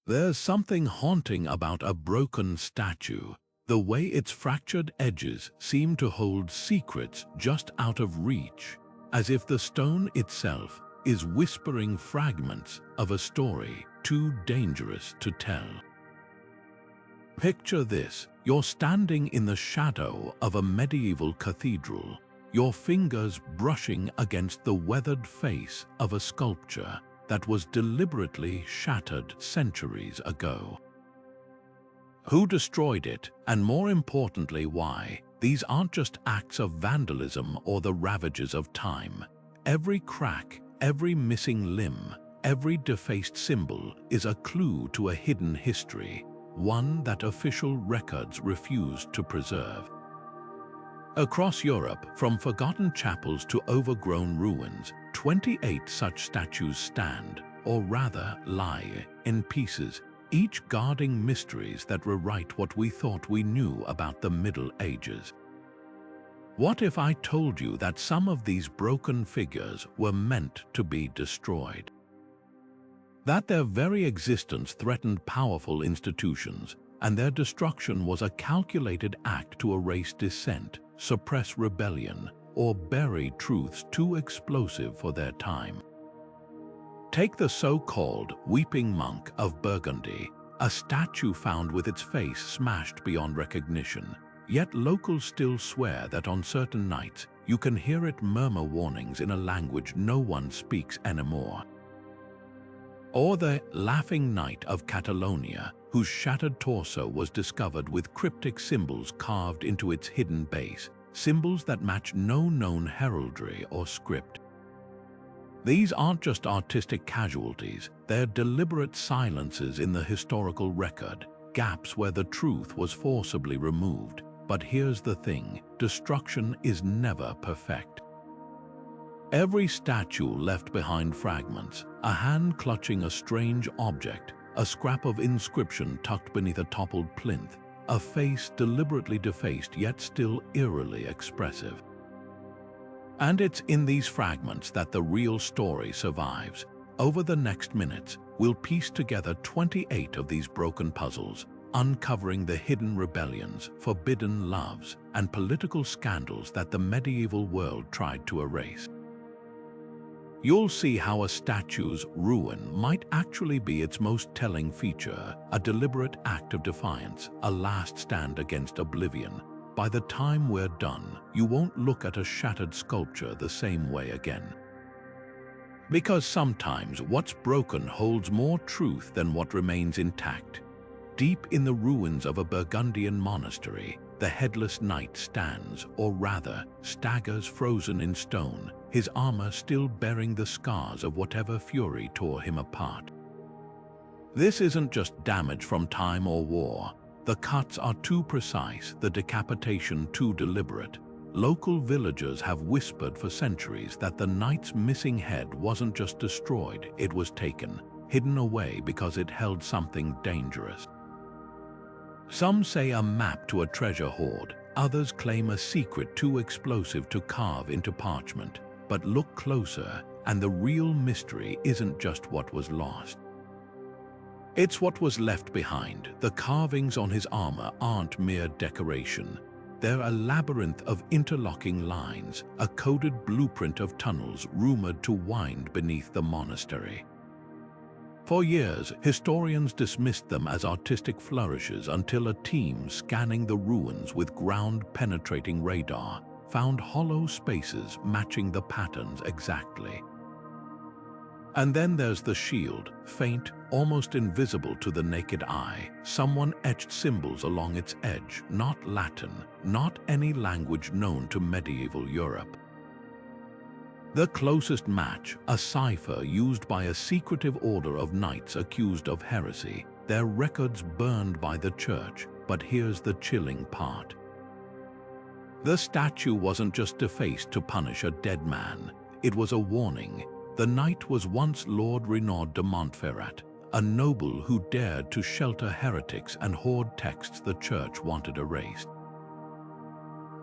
There's something haunting about a broken statue. The way its fractured edges seem to hold secrets just out of reach, as if the stone itself is whispering fragments of a story too dangerous to tell. Picture this: you're standing in the shadow of a medieval cathedral, your fingers brushing against the weathered face of a sculpture that was deliberately shattered centuries ago. Who destroyed it, and more importantly, why? These aren't just acts of vandalism or the ravages of time. Every crack, every missing limb, every defaced symbol is a clue to a hidden history, one that official records refuse to preserve. Across Europe, from forgotten chapels to overgrown ruins, 28 such statues stand, or rather lie, in pieces, each guarding mysteries that rewrite what we thought we knew about the Middle Ages. What if I told you that some of these broken figures were meant to be destroyed? That their very existence threatened powerful institutions, and their destruction was a calculated act to erase dissent, suppress rebellion, or bury truths too explosive for their time. Take the so-called Weeping Monk of Burgundy, a statue found with its face smashed beyond recognition, yet locals still swear that on certain nights you can hear it murmur warnings in a language no one speaks anymore. Or the Laughing Knight of Catalonia, whose shattered torso was discovered with cryptic symbols carved into its hidden base, symbols that match no known heraldry or script. These aren't just artistic casualties, they're deliberate silences in the historical record, gaps where the truth was forcibly removed. But here's the thing: destruction is never perfect. Every statue left behind fragments, a hand clutching a strange object, a scrap of inscription tucked beneath a toppled plinth, a face deliberately defaced yet still eerily expressive. And it's in these fragments that the real story survives. Over the next minutes, we'll piece together 28 of these broken puzzles, uncovering the hidden rebellions, forbidden loves, and political scandals that the medieval world tried to erase. You'll see how a statue's ruin might actually be its most telling feature, a deliberate act of defiance, a last stand against oblivion. By the time we're done, you won't look at a shattered sculpture the same way again. Because sometimes what's broken holds more truth than what remains intact. Deep in the ruins of a Burgundian monastery, the Headless Knight stands, or rather, staggers frozen in stone, his armor still bearing the scars of whatever fury tore him apart. This isn't just damage from time or war. The cuts are too precise, the decapitation too deliberate. Local villagers have whispered for centuries that the knight's missing head wasn't just destroyed, it was taken, hidden away because it held something dangerous. Some say a map to a treasure hoard, others claim a secret too explosive to carve into parchment. But look closer, and the real mystery isn't just what was lost. It's what was left behind. The carvings on his armor aren't mere decoration. They're a labyrinth of interlocking lines, a coded blueprint of tunnels rumored to wind beneath the monastery. For years, historians dismissed them as artistic flourishes until a team scanning the ruins with ground-penetrating radar found hollow spaces matching the patterns exactly. And then there's the shield, faint, almost invisible to the naked eye. Someone etched symbols along its edge, not Latin, not any language known to medieval Europe. The closest match, a cipher used by a secretive order of knights accused of heresy, their records burned by the church. But here's the chilling part. The statue wasn't just defaced to punish a dead man, it was a warning. The knight was once Lord Renard de Montferrat, a noble who dared to shelter heretics and hoard texts the church wanted erased.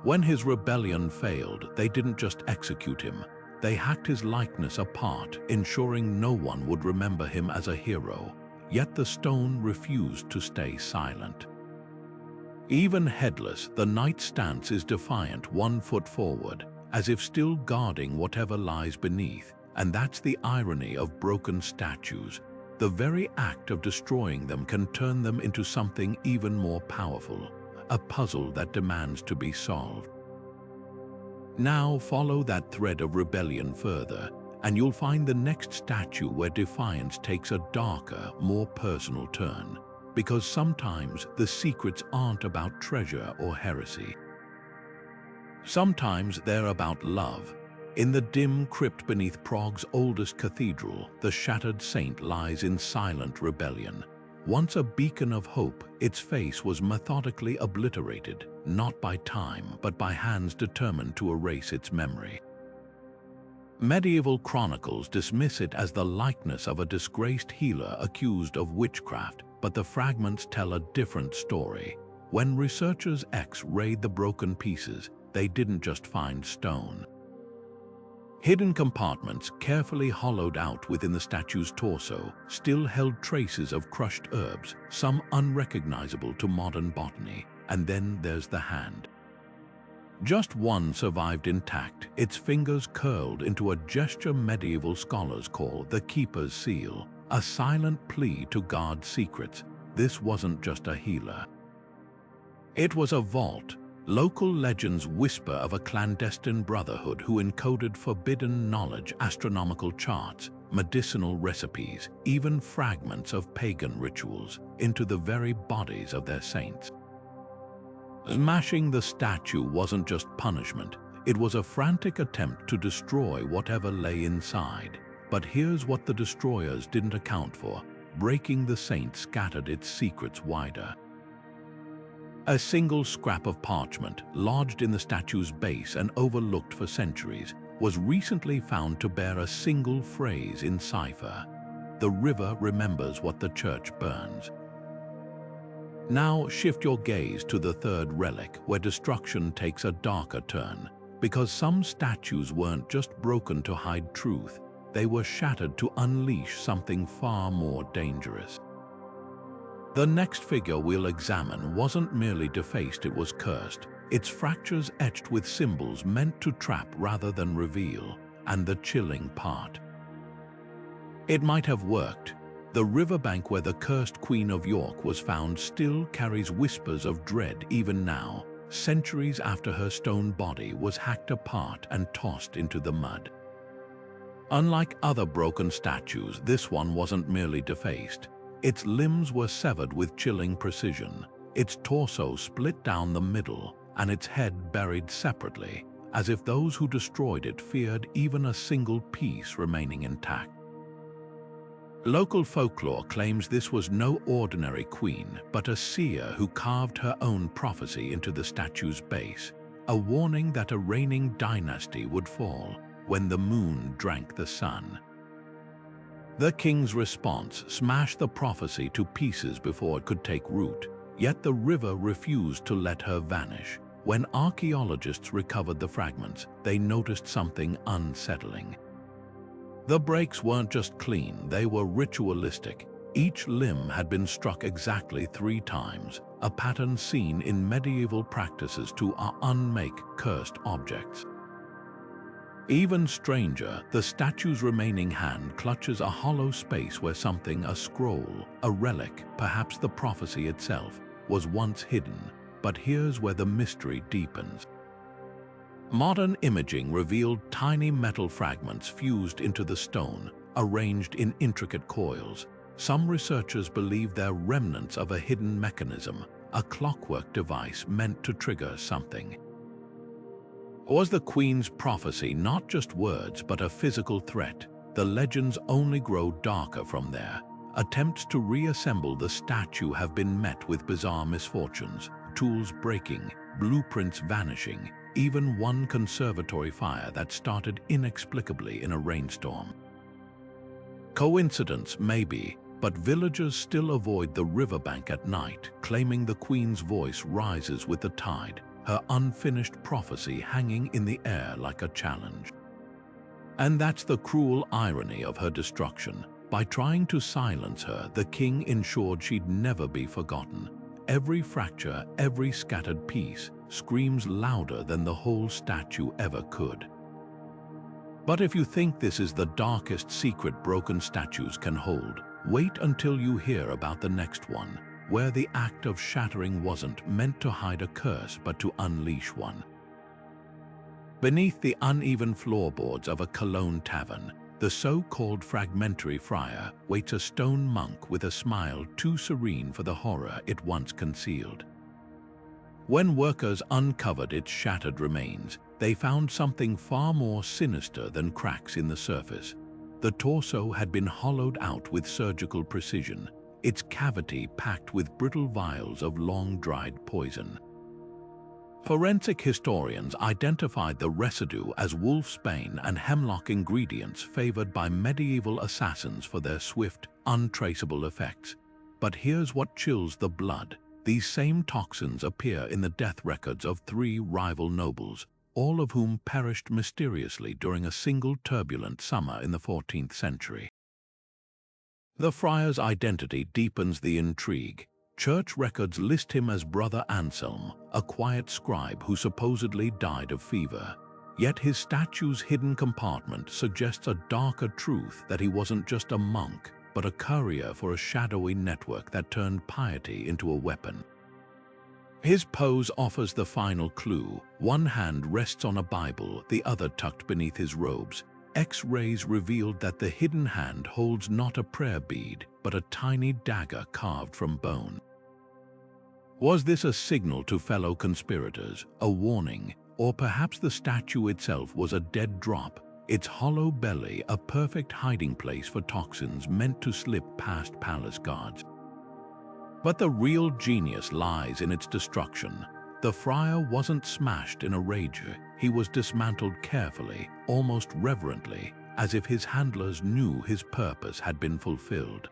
When his rebellion failed, they didn't just execute him, they hacked his likeness apart, ensuring no one would remember him as a hero. yet the stone refused to stay silent. Even Headless, the knight's stance is defiant, 1 foot forward, as if still guarding whatever lies beneath. And that's the irony of broken statues. The very act of destroying them can turn them into something even more powerful, a puzzle that demands to be solved. Now follow that thread of rebellion further, and you'll find the next statue where defiance takes a darker, more personal turn, because sometimes the secrets aren't about treasure or heresy. Sometimes they're about love. In the dim crypt beneath Prague's oldest cathedral, the shattered saint lies in silent rebellion. Once a beacon of hope, its face was methodically obliterated, not by time, but by hands determined to erase its memory. Medieval chronicles dismiss it as the likeness of a disgraced healer accused of witchcraft, but the fragments tell a different story. When researchers X-rayed the broken pieces, they didn't just find stone. Hidden compartments, carefully hollowed out within the statue's torso, still held traces of crushed herbs, some unrecognizable to modern botany. And then there's the hand. Just one survived intact, its fingers curled into a gesture medieval scholars call the Keeper's Seal, a silent plea to guard secrets. This wasn't just a healer. It was a vault. Local legends whisper of a clandestine brotherhood who encoded forbidden knowledge, astronomical charts, medicinal recipes, even fragments of pagan rituals, into the very bodies of their saints. Smashing the statue wasn't just punishment, it was a frantic attempt to destroy whatever lay inside. But here's what the destroyers didn't account for: breaking the saint scattered its secrets wider. A single scrap of parchment, lodged in the statue's base and overlooked for centuries, was recently found to bear a single phrase in cipher: "The river remembers what the church burns." Now shift your gaze to the third relic, where destruction takes a darker turn, because some statues weren't just broken to hide truth, they were shattered to unleash something far more dangerous. The next figure we'll examine wasn't merely defaced, it was cursed, its fractures etched with symbols meant to trap rather than reveal. And the chilling part: it might have worked. The riverbank where the cursed Queen of York was found still carries whispers of dread even now, centuries after her stone body was hacked apart and tossed into the mud. Unlike other broken statues, this one wasn't merely defaced. Its limbs were severed with chilling precision, its torso split down the middle, and its head buried separately, as if those who destroyed it feared even a single piece remaining intact. Local folklore claims this was no ordinary queen, but a seer who carved her own prophecy into the statue's base, a warning that a reigning dynasty would fall when the moon drank the sun. The king's response smashed the prophecy to pieces before it could take root, yet the river refused to let her vanish. When archaeologists recovered the fragments, they noticed something unsettling. The breaks weren't just clean, they were ritualistic. Each limb had been struck exactly 3 times, a pattern seen in medieval practices to unmake cursed objects. Even stranger, the statue's remaining hand clutches a hollow space where something, a scroll, a relic, perhaps the prophecy itself, was once hidden. But here's where the mystery deepens. Modern imaging revealed tiny metal fragments fused into the stone, arranged in intricate coils. Some researchers believe they're remnants of a hidden mechanism, a clockwork device meant to trigger something. Was the Queen's prophecy not just words but a physical threat? The legends only grow darker from there. Attempts to reassemble the statue have been met with bizarre misfortunes, tools breaking, blueprints vanishing, even one conservatory fire that started inexplicably in a rainstorm. Coincidence, maybe, but villagers still avoid the riverbank at night, claiming the Queen's voice rises with the tide, her unfinished prophecy hanging in the air like a challenge. And that's the cruel irony of her destruction. By trying to silence her, the king ensured she'd never be forgotten. Every fracture, every scattered piece, screams louder than the whole statue ever could. But if you think this is the darkest secret broken statues can hold, wait until you hear about the next one, where the act of shattering wasn't meant to hide a curse but to unleash one. Beneath the uneven floorboards of a Cologne tavern, the so-called fragmentary friar waits a stone monk with a smile too serene for the horror it once concealed. When workers uncovered its shattered remains, they found something far more sinister than cracks in the surface. The torso had been hollowed out with surgical precision, its cavity packed with brittle vials of long-dried poison. Forensic historians identified the residue as wolfsbane and hemlock, ingredients favored by medieval assassins for their swift, untraceable effects. But here's what chills the blood. These same toxins appear in the death records of 3 rival nobles, all of whom perished mysteriously during a single turbulent summer in the 14th century. The friar's identity deepens the intrigue. Church records list him as Brother Anselm, a quiet scribe who supposedly died of fever. Yet his statue's hidden compartment suggests a darker truth, that he wasn't just a monk, but a courier for a shadowy network that turned piety into a weapon. His pose offers the final clue. One hand rests on a Bible, the other tucked beneath his robes. X-rays revealed that the hidden hand holds not a prayer bead, but a tiny dagger carved from bone. Was this a signal to fellow conspirators, a warning, or perhaps the statue itself was a dead drop, its hollow belly a perfect hiding place for toxins meant to slip past palace guards? But the real genius lies in its destruction. The friar wasn't smashed in a rage. He was dismantled carefully, almost reverently, as if his handlers knew his purpose had been fulfilled.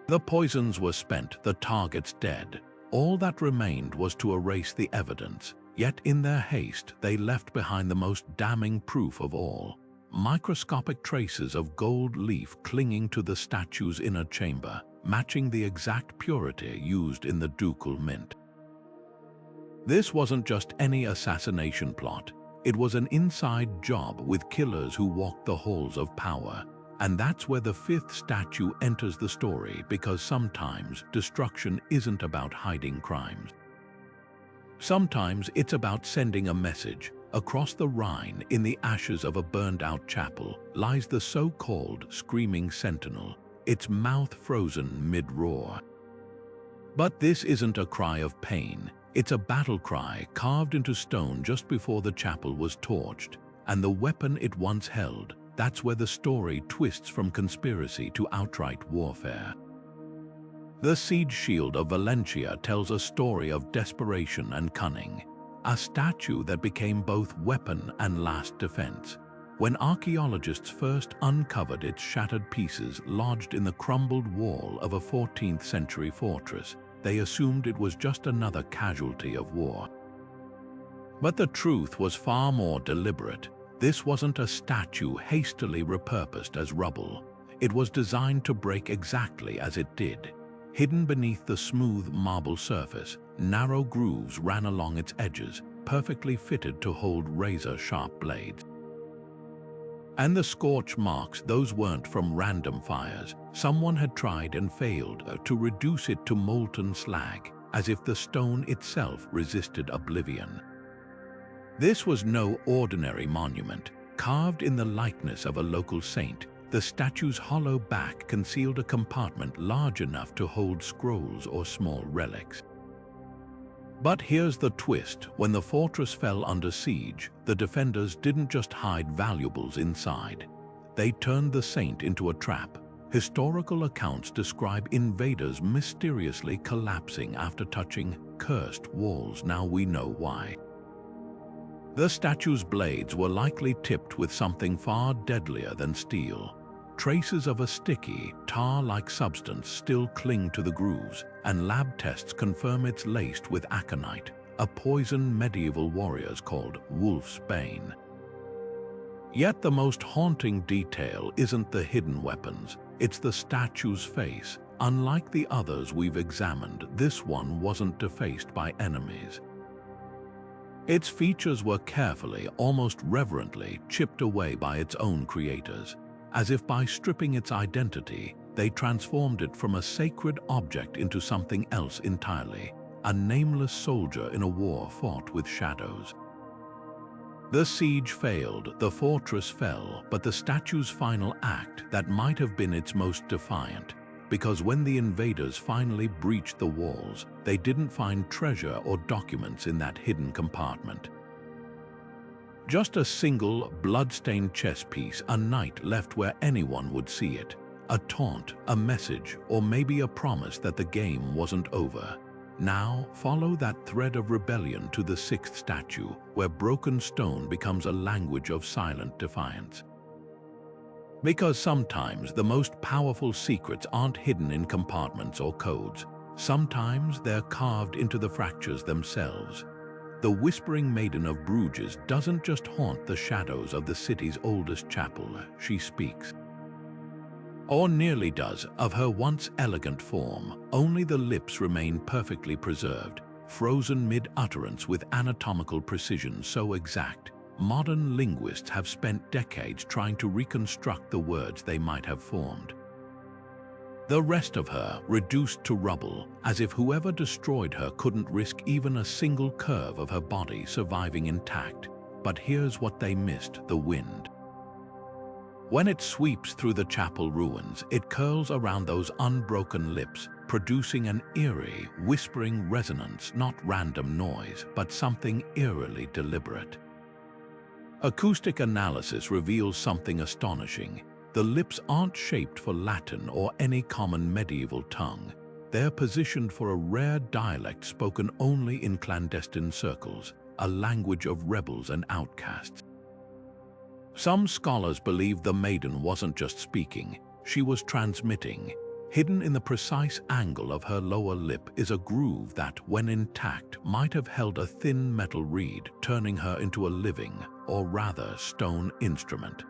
The poisons were spent, the targets dead. All that remained was to erase the evidence. Yet in their haste, they left behind the most damning proof of all: microscopic traces of gold leaf clinging to the statue's inner chamber, matching the exact purity used in the ducal mint. This wasn't just any assassination plot. It was an inside job with killers who walked the halls of power. And that's where the 5th statue enters the story, because sometimes destruction isn't about hiding crimes. Sometimes it's about sending a message. Across the Rhine, in the ashes of a burned-out chapel, lies the so-called screaming Sentinel, its mouth frozen mid-roar. But this isn't a cry of pain. It's a battle cry carved into stone just before the chapel was torched. And the weapon it once held, that's where the story twists from conspiracy to outright warfare. The siege shield of Valencia tells a story of desperation and cunning, a statue that became both weapon and last defense. When archaeologists first uncovered its shattered pieces lodged in the crumbled wall of a 14th century fortress, they assumed it was just another casualty of war. But the truth was far more deliberate. This wasn't a statue hastily repurposed as rubble. It was designed to break exactly as it did. Hidden beneath the smooth marble surface, narrow grooves ran along its edges, perfectly fitted to hold razor-sharp blades. And the scorch marks, those weren't from random fires. Someone had tried and failed to reduce it to molten slag, as if the stone itself resisted oblivion. This was no ordinary monument. Carved in the likeness of a local saint, the statue's hollow back concealed a compartment large enough to hold scrolls or small relics. But here's the twist: when the fortress fell under siege, the defenders didn't just hide valuables inside. They turned the saint into a trap. Historical accounts describe invaders mysteriously collapsing after touching cursed walls. Now we know why. The statue's blades were likely tipped with something far deadlier than steel. Traces of a sticky, tar-like substance still cling to the grooves, and lab tests confirm it's laced with aconite, a poison medieval warriors called wolf's bane. Yet the most haunting detail isn't the hidden weapons, it's the statue's face. Unlike the others we've examined, this one wasn't defaced by enemies. Its features were carefully, almost reverently, chipped away by its own creators, as if by stripping its identity, they transformed it from a sacred object into something else entirely, a nameless soldier in a war fought with shadows. The siege failed, the fortress fell, but the statue's final act, that might have been its most defiant, because when the invaders finally breached the walls, they didn't find treasure or documents in that hidden compartment. Just a single, blood-stained chess piece, a knight left where anyone would see it, a taunt, a message, or maybe a promise that the game wasn't over. Now, follow that thread of rebellion to the sixth statue, where broken stone becomes a language of silent defiance. Because sometimes the most powerful secrets aren't hidden in compartments or codes. Sometimes they're carved into the fractures themselves. The Whispering Maiden of Bruges doesn't just haunt the shadows of the city's oldest chapel, she speaks, or nearly does, of her once elegant form. Only the lips remain perfectly preserved, frozen mid-utterance with anatomical precision so exact, modern linguists have spent decades trying to reconstruct the words they might have formed. The rest of her reduced to rubble, as if whoever destroyed her couldn't risk even a single curve of her body surviving intact. But here's what they missed: the wind. When it sweeps through the chapel ruins, it curls around those unbroken lips, producing an eerie, whispering resonance, not random noise, but something eerily deliberate. Acoustic analysis reveals something astonishing. The lips aren't shaped for Latin or any common medieval tongue. They're positioned for a rare dialect spoken only in clandestine circles, a language of rebels and outcasts. Some scholars believe the maiden wasn't just speaking, she was transmitting. Hidden in the precise angle of her lower lip is a groove that, when intact, might have held a thin metal reed, turning her into a living, or rather stone instrument.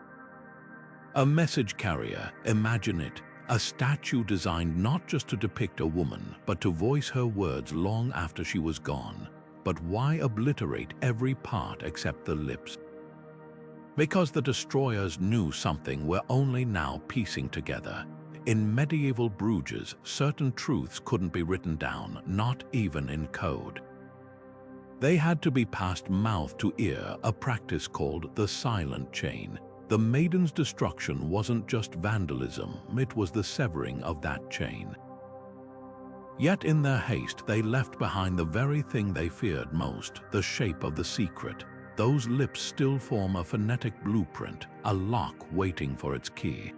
A message carrier, imagine it, a statue designed not just to depict a woman, but to voice her words long after she was gone. But why obliterate every part except the lips? Because the destroyers knew something we're only now piecing together. In medieval Bruges, certain truths couldn't be written down, not even in code. They had to be passed mouth to ear, a practice called the silent chain. The maiden's destruction wasn't just vandalism, it was the severing of that chain. Yet in their haste, they left behind the very thing they feared most, the shape of the secret. Those lips still form a phonetic blueprint, a lock waiting for its key.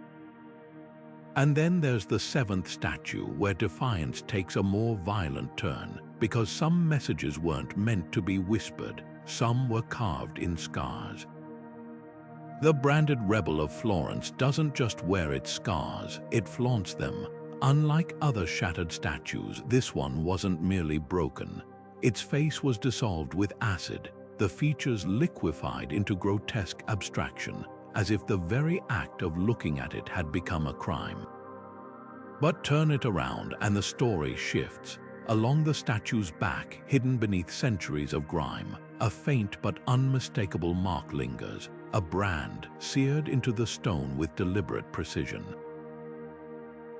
And then there's the seventh statue, where defiance takes a more violent turn, because some messages weren't meant to be whispered, some were carved in scars. The branded rebel of Florence doesn't just wear its scars, it flaunts them. Unlike other shattered statues, this one wasn't merely broken. Its face was dissolved with acid, the features liquefied into grotesque abstraction, as if the very act of looking at it had become a crime. But turn it around and the story shifts. Along the statue's back, hidden beneath centuries of grime, a faint but unmistakable mark lingers, a brand seared into the stone with deliberate precision.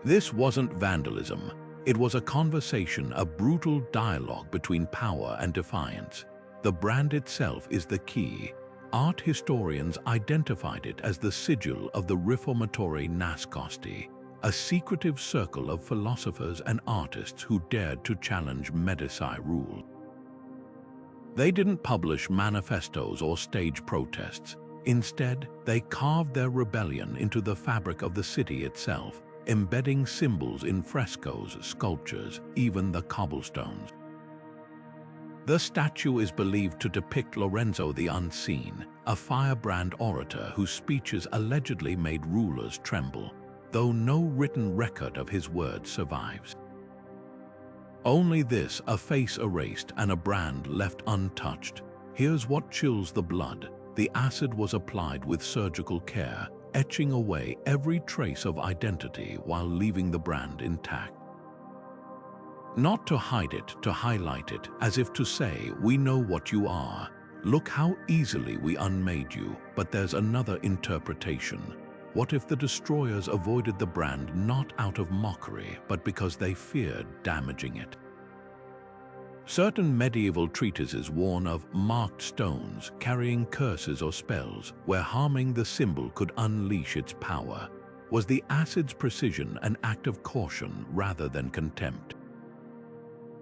This wasn't vandalism, it was a conversation, a brutal dialogue between power and defiance. The brand itself is the key. Art historians identified it as the sigil of the Riformatore Nascosti, a secretive circle of philosophers and artists who dared to challenge Medici rule. They didn't publish manifestos or stage protests. Instead, they carved their rebellion into the fabric of the city itself, embedding symbols in frescoes, sculptures, even the cobblestones. The statue is believed to depict Lorenzo the Unseen, a firebrand orator whose speeches allegedly made rulers tremble, though no written record of his words survives. Only this, a face erased and a brand left untouched. Here's what chills the blood. the acid was applied with surgical care, etching away every trace of identity while leaving the brand intact. Not to hide it, to highlight it, as if to say, we know what you are. Look how easily we unmade you, but there's another interpretation. What if the destroyers avoided the brand not out of mockery, but because they feared damaging it? Certain medieval treatises warn of marked stones carrying curses or spells, where harming the symbol could unleash its power. Was the acid's precision an act of caution rather than contempt?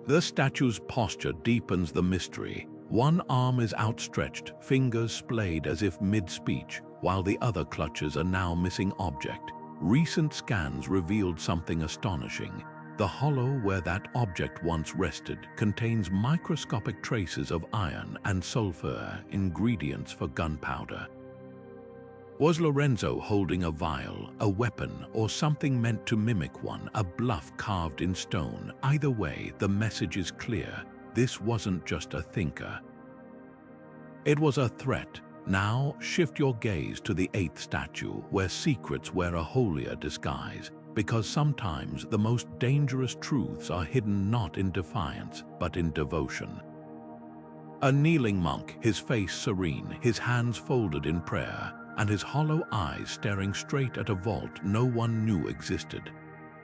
The statue's posture deepens the mystery. One arm is outstretched, fingers splayed as if mid-speech, while the other clutches a now missing object. Recent scans revealed something astonishing. The hollow where that object once rested contains microscopic traces of iron and sulfur, ingredients for gunpowder. Was Lorenzo holding a vial, a weapon, or something meant to mimic one, a bluff carved in stone? Either way, the message is clear. This wasn't just a thinker. It was a threat. Now, shift your gaze to the 8th statue, where secrets wear a holier disguise, because sometimes the most dangerous truths are hidden not in defiance, but in devotion. A kneeling monk, his face serene, his hands folded in prayer, and his hollow eyes staring straight at a vault no one knew existed.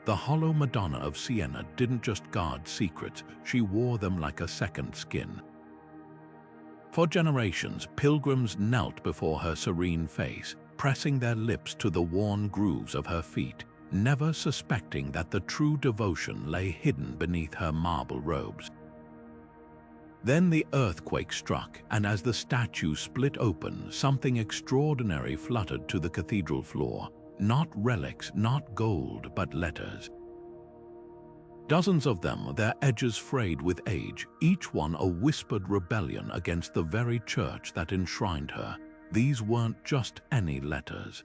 The hollow Madonna of Siena didn't just guard secrets, she wore them like a second skin. For generations, pilgrims knelt before her serene face, pressing their lips to the worn grooves of her feet, never suspecting that the true devotion lay hidden beneath her marble robes. Then the earthquake struck, and as the statue split open, something extraordinary fluttered to the cathedral floor. Not relics, not gold, but letters. Dozens of them, their edges frayed with age, each one a whispered rebellion against the very church that enshrined her. These weren't just any letters.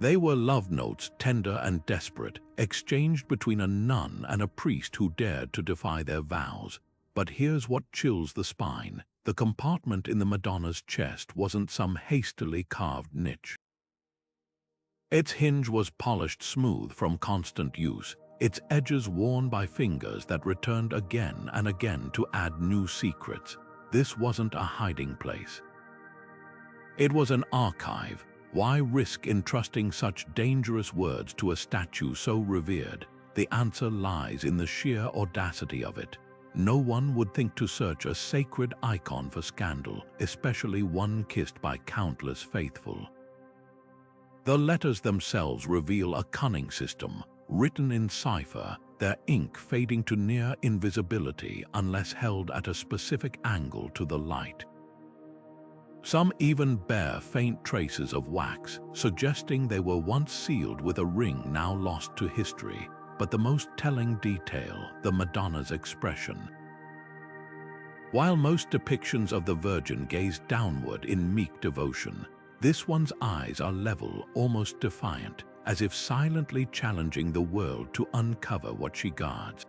They were love notes, tender and desperate, exchanged between a nun and a priest who dared to defy their vows. But here's what chills the spine. The compartment in the Madonna's chest wasn't some hastily carved niche. Its hinge was polished smooth from constant use, its edges worn by fingers that returned again and again to add new secrets. This wasn't a hiding place. It was an archive. Why risk entrusting such dangerous words to a statue so revered? The answer lies in the sheer audacity of it. No one would think to search a sacred icon for scandal, especially one kissed by countless faithful. The letters themselves reveal a cunning system, written in cipher, their ink fading to near invisibility unless held at a specific angle to the light. Some even bear faint traces of wax, suggesting they were once sealed with a ring now lost to history. But the most telling detail, the Madonna's expression. While most depictions of the Virgin gaze downward in meek devotion, this one's eyes are level, almost defiant, as if silently challenging the world to uncover what she guards.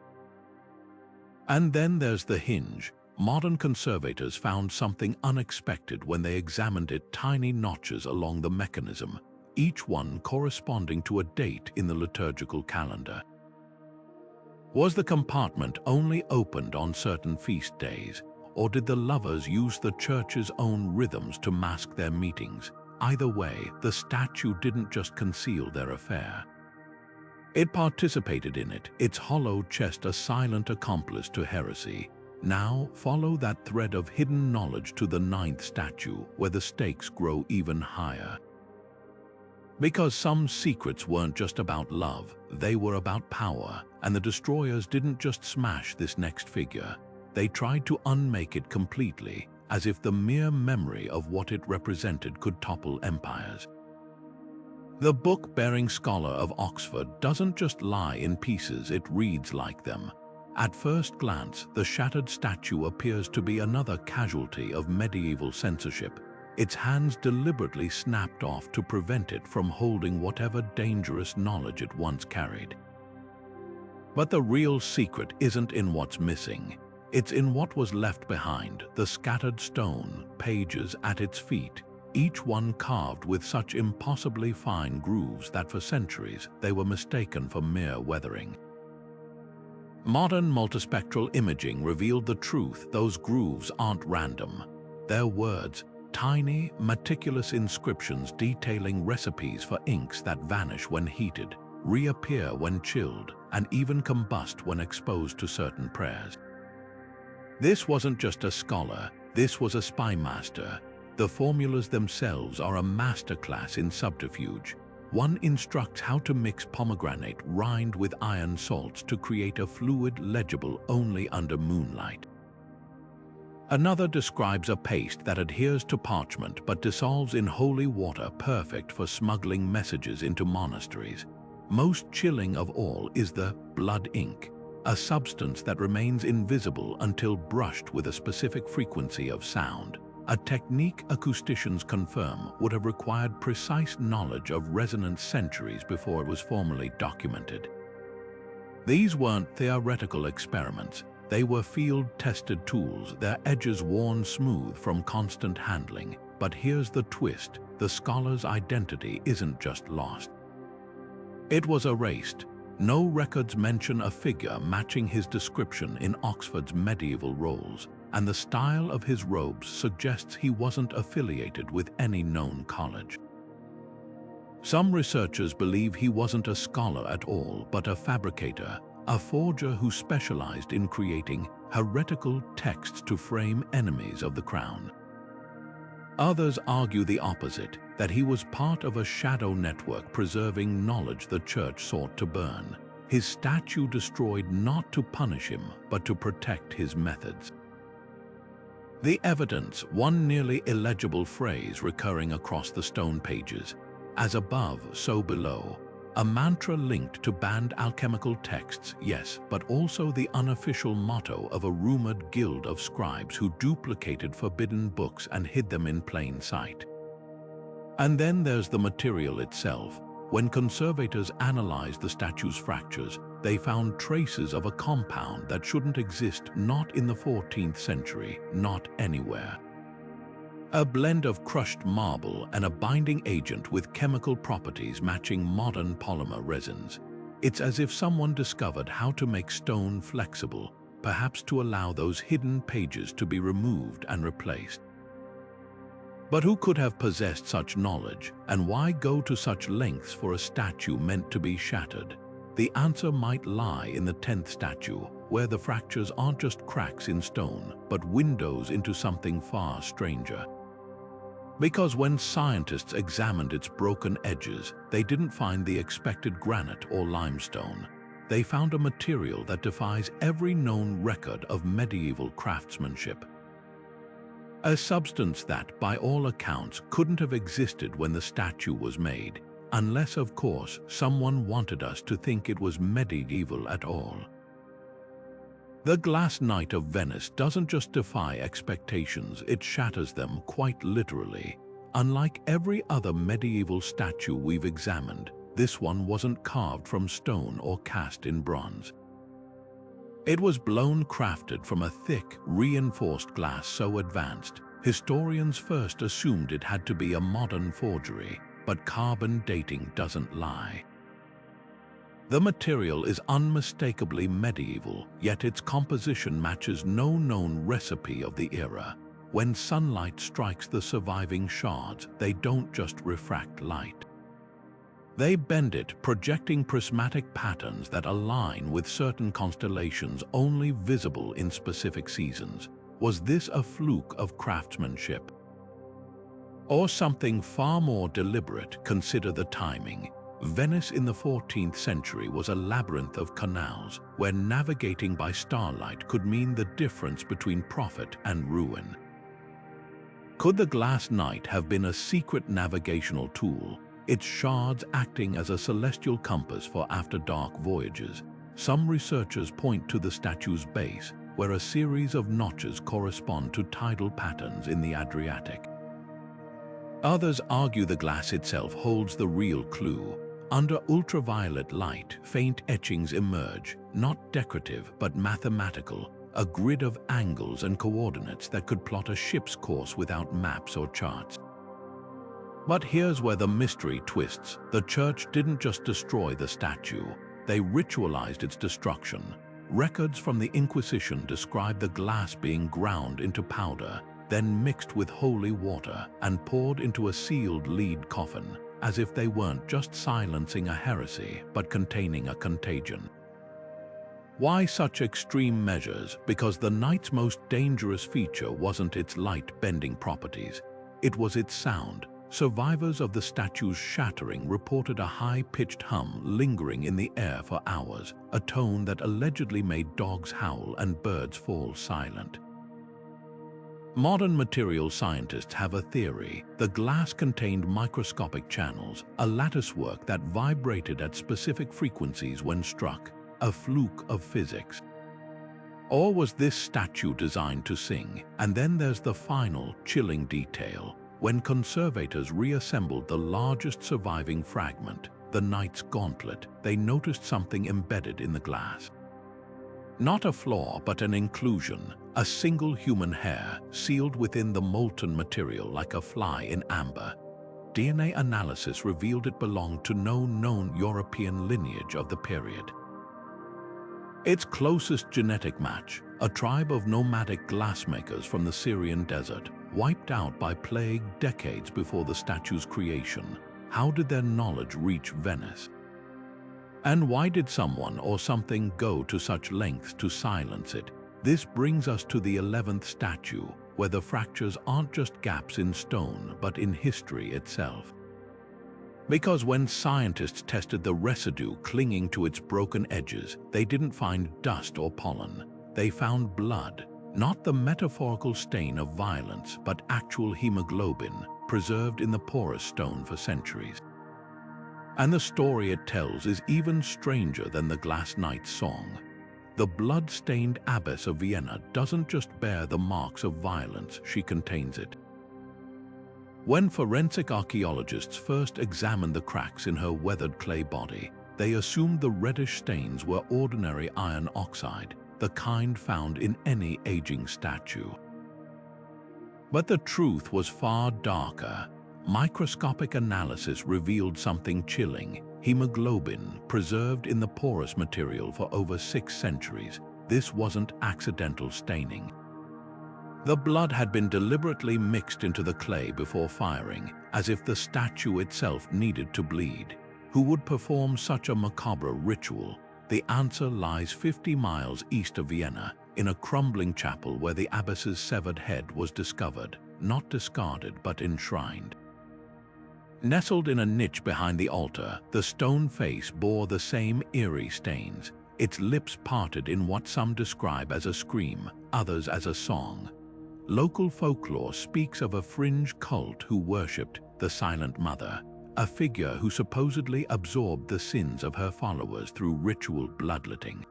And then there's the hinge. Modern conservators found something unexpected when they examined it: tiny notches along the mechanism, each one corresponding to a date in the liturgical calendar. Was the compartment only opened on certain feast days, or did the lovers use the church's own rhythms to mask their meetings? Either way, the statue didn't just conceal their affair. It participated in it, its hollow chest a silent accomplice to heresy. Now, follow that thread of hidden knowledge to the 9th statue, where the stakes grow even higher. Because some secrets weren't just about love, they were about power, and the destroyers didn't just smash this next figure. They tried to unmake it completely, as if the mere memory of what it represented could topple empires. The book-bearing scholar of Oxford doesn't just lie in pieces, it reads like them. At first glance, the shattered statue appears to be another casualty of medieval censorship, its hands deliberately snapped off to prevent it from holding whatever dangerous knowledge it once carried. But the real secret isn't in what's missing. It's in what was left behind, the scattered stone pages at its feet, each one carved with such impossibly fine grooves that for centuries they were mistaken for mere weathering. Modern multispectral imaging revealed the truth: those grooves aren't random. They're words, tiny, meticulous inscriptions detailing recipes for inks that vanish when heated, reappear when chilled, and even combust when exposed to certain prayers. This wasn't just a scholar, this was a spy master. The formulas themselves are a masterclass in subterfuge. One instructs how to mix pomegranate rind with iron salts to create a fluid legible only under moonlight. Another describes a paste that adheres to parchment but dissolves in holy water, perfect for smuggling messages into monasteries. Most chilling of all is the blood ink, a substance that remains invisible until brushed with a specific frequency of sound, a technique acousticians confirm would have required precise knowledge of resonance centuries before it was formally documented. These weren't theoretical experiments, they were field-tested tools, their edges worn smooth from constant handling. But here's the twist: the scholar's identity isn't just lost. It was erased. No records mention a figure matching his description in Oxford's medieval rolls, and the style of his robes suggests he wasn't affiliated with any known college. Some researchers believe he wasn't a scholar at all, but a fabricator, a forger who specialized in creating heretical texts to frame enemies of the crown. Others argue the opposite, that he was part of a shadow network preserving knowledge the church sought to burn. His statue destroyed not to punish him, but to protect his methods. The evidence: one nearly illegible phrase recurring across the stone pages, "As above, so below," a mantra linked to banned alchemical texts, yes, but also the unofficial motto of a rumored guild of scribes who duplicated forbidden books and hid them in plain sight. And then there's the material itself. When conservators analyzed the statue's fractures, they found traces of a compound that shouldn't exist, not in the 14th century, not anywhere. A blend of crushed marble and a binding agent with chemical properties matching modern polymer resins. It's as if someone discovered how to make stone flexible, perhaps to allow those hidden pages to be removed and replaced. But who could have possessed such knowledge, and why go to such lengths for a statue meant to be shattered? The answer might lie in the 10th statue, where the fractures aren't just cracks in stone, but windows into something far stranger. Because when scientists examined its broken edges, they didn't find the expected granite or limestone. They found a material that defies every known record of medieval craftsmanship. A substance that, by all accounts, couldn't have existed when the statue was made, unless, of course, someone wanted us to think it was medieval at all. The Glass Knight of Venice doesn't just defy expectations, it shatters them quite literally. Unlike every other medieval statue we've examined, this one wasn't carved from stone or cast in bronze. It was blown crafted from a thick, reinforced glass so advanced, historians first assumed it had to be a modern forgery, but carbon dating doesn't lie. The material is unmistakably medieval, yet its composition matches no known recipe of the era. When sunlight strikes the surviving shards, they don't just refract light. They bend it, projecting prismatic patterns that align with certain constellations only visible in specific seasons. Was this a fluke of craftsmanship? Or something far more deliberate? Consider the timing. Venice in the 14th century was a labyrinth of canals, where navigating by starlight could mean the difference between profit and ruin. Could the Glass Knight have been a secret navigational tool, its shards acting as a celestial compass for after-dark voyages? Some researchers point to the statue's base, where a series of notches correspond to tidal patterns in the Adriatic. Others argue the glass itself holds the real clue. Under ultraviolet light, faint etchings emerge, not decorative but mathematical, a grid of angles and coordinates that could plot a ship's course without maps or charts. But here's where the mystery twists. The church didn't just destroy the statue, they ritualized its destruction. Records from the Inquisition describe the glass being ground into powder, then mixed with holy water and poured into a sealed lead coffin, as if they weren't just silencing a heresy, but containing a contagion. Why such extreme measures? Because the knight's most dangerous feature wasn't its light-bending properties, it was its sound. Survivors of the statue's shattering reported a high-pitched hum lingering in the air for hours, a tone that allegedly made dogs howl and birds fall silent. Modern material scientists have a theory. The glass contained microscopic channels, a latticework that vibrated at specific frequencies when struck, a fluke of physics. Or was this statue designed to sing? And then there's the final, chilling detail. When conservators reassembled the largest surviving fragment, the knight's gauntlet, they noticed something embedded in the glass. Not a flaw, but an inclusion, a single human hair sealed within the molten material like a fly in amber. DNA analysis revealed it belonged to no known European lineage of the period. Its closest genetic match, a tribe of nomadic glassmakers from the Syrian desert, wiped out by plague decades before the statue's creation. How did their knowledge reach Venice? And why did someone or something go to such lengths to silence it? This brings us to the 11th statue, where the fractures aren't just gaps in stone, but in history itself. Because when scientists tested the residue clinging to its broken edges, they didn't find dust or pollen. They found blood, not the metaphorical stain of violence, but actual hemoglobin, preserved in the porous stone for centuries. And the story it tells is even stranger than the Glass Knight's song. The blood-stained abbess of Vienna doesn't just bear the marks of violence, she contains it. When forensic archaeologists first examined the cracks in her weathered clay body, they assumed the reddish stains were ordinary iron oxide, the kind found in any aging statue. But the truth was far darker. Microscopic analysis revealed something chilling: hemoglobin, preserved in the porous material for over 6 centuries. This wasn't accidental staining. The blood had been deliberately mixed into the clay before firing, as if the statue itself needed to bleed. Who would perform such a macabre ritual? The answer lies 50 miles east of Vienna, in a crumbling chapel where the abbess's severed head was discovered, not discarded but enshrined. Nestled in a niche behind the altar, the stone face bore the same eerie stains, its lips parted in what some describe as a scream, others as a song. Local folklore speaks of a fringe cult who worshipped the Silent Mother, a figure who supposedly absorbed the sins of her followers through ritual bloodletting.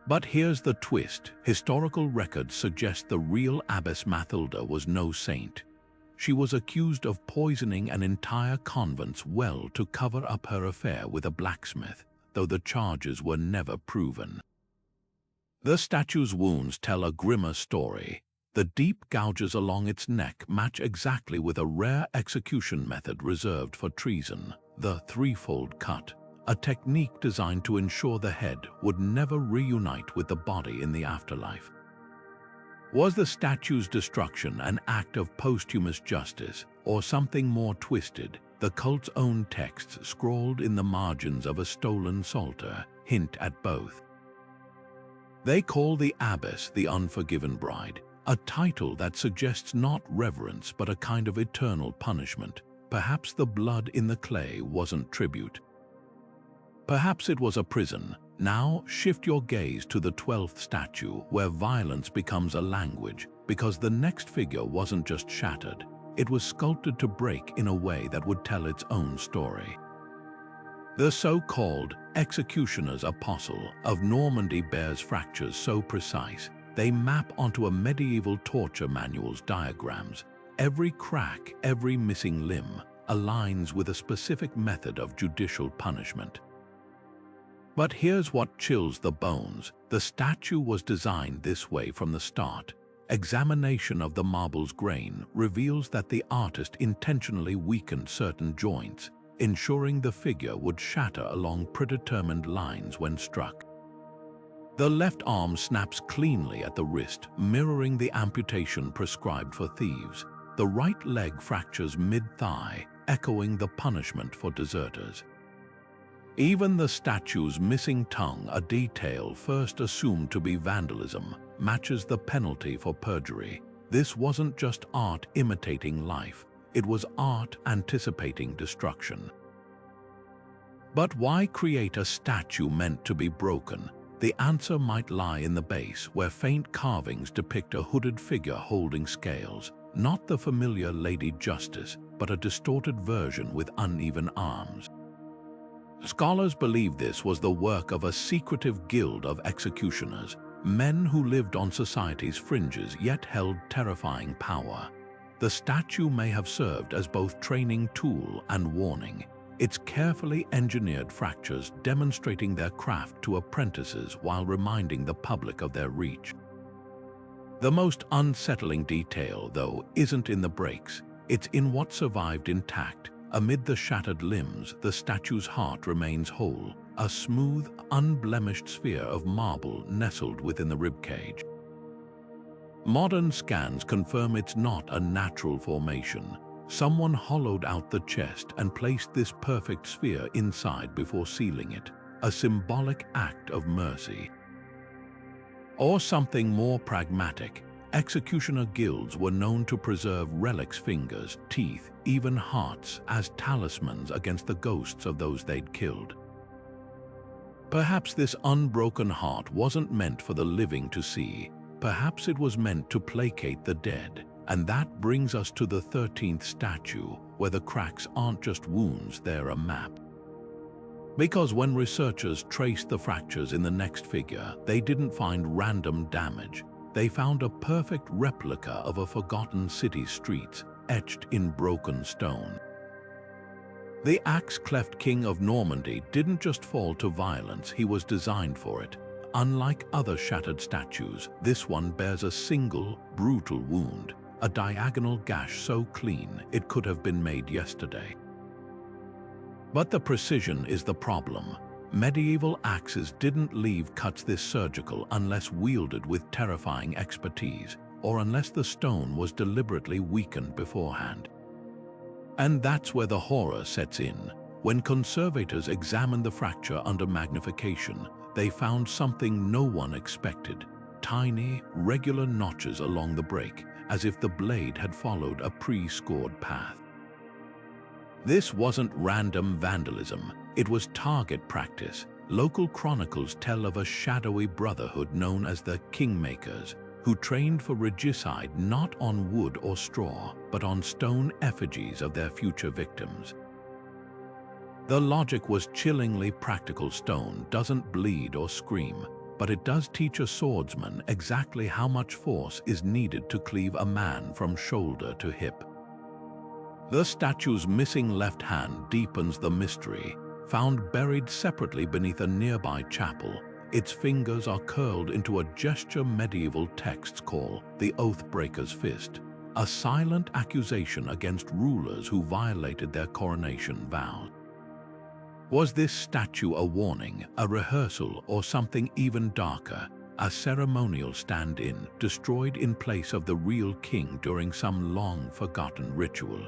But here's the twist. Historical records suggest the real Abbess Mathilda was no saint. She was accused of poisoning an entire convent's well to cover up her affair with a blacksmith, though the charges were never proven. The statue's wounds tell a grimmer story. The deep gouges along its neck match exactly with a rare execution method reserved for treason, the threefold cut, a technique designed to ensure the head would never reunite with the body in the afterlife. Was the statue's destruction an act of posthumous justice, or something more twisted? The cult's own texts, scrawled in the margins of a stolen psalter, hint at both. They call the abbess the unforgiven bride, a title that suggests not reverence but a kind of eternal punishment. Perhaps the blood in the clay wasn't tribute. Perhaps it was a prison. Now shift your gaze to the 12th statue, where violence becomes a language, because the next figure wasn't just shattered, it was sculpted to break in a way that would tell its own story. The so-called executioner's apostle of Normandy bears fractures so precise, they map onto a medieval torture manual's diagrams. Every crack, every missing limb, aligns with a specific method of judicial punishment. But here's what chills the bones. The statue was designed this way from the start. Examination of the marble's grain reveals that the artist intentionally weakened certain joints, ensuring the figure would shatter along predetermined lines when struck. The left arm snaps cleanly at the wrist, mirroring the amputation prescribed for thieves. The right leg fractures mid-thigh, echoing the punishment for deserters. Even the statue's missing tongue, a detail first assumed to be vandalism, matches the penalty for perjury. This wasn't just art imitating life, it was art anticipating destruction. But why create a statue meant to be broken? The answer might lie in the base, where faint carvings depict a hooded figure holding scales, not the familiar Lady Justice, but a distorted version with uneven arms. Scholars believe this was the work of a secretive guild of executioners, men who lived on society's fringes yet held terrifying power. The statue may have served as both training tool and warning, its carefully engineered fractures demonstrating their craft to apprentices while reminding the public of their reach. The most unsettling detail, though, isn't in the breaks, it's in what survived intact. Amid the shattered limbs, the statue's heart remains whole, a smooth, unblemished sphere of marble nestled within the ribcage. Modern scans confirm it's not a natural formation. Someone hollowed out the chest and placed this perfect sphere inside before sealing it, a symbolic act of mercy. Or something more pragmatic. Executioner guilds were known to preserve relics, fingers, teeth, even hearts, as talismans against the ghosts of those they'd killed. Perhaps this unbroken heart wasn't meant for the living to see. Perhaps it was meant to placate the dead. And that brings us to the 13th statue, where the cracks aren't just wounds, they're a map. Because when researchers traced the fractures in the next figure, they didn't find random damage. They found a perfect replica of a forgotten city's streets, etched in broken stone. The axe-cleft king of Normandy didn't just fall to violence, he was designed for it. Unlike other shattered statues, this one bears a single, brutal wound, a diagonal gash so clean it could have been made yesterday. But the precision is the problem. Medieval axes didn't leave cuts this surgical unless wielded with terrifying expertise, or unless the stone was deliberately weakened beforehand. And that's where the horror sets in. When conservators examined the fracture under magnification, they found something no one expected: tiny, regular notches along the break, as if the blade had followed a pre-scored path. This wasn't random vandalism, it was target practice. Local chronicles tell of a shadowy brotherhood known as the Kingmakers, who trained for regicide not on wood or straw, but on stone effigies of their future victims. The logic was chillingly practical. Stone doesn't bleed or scream, but it does teach a swordsman exactly how much force is needed to cleave a man from shoulder to hip. The statue's missing left hand deepens the mystery. Found buried separately beneath a nearby chapel, its fingers are curled into a gesture medieval texts call the Oathbreaker's Fist, a silent accusation against rulers who violated their coronation vows. Was this statue a warning, a rehearsal, or something even darker, a ceremonial stand-in destroyed in place of the real king during some long-forgotten ritual?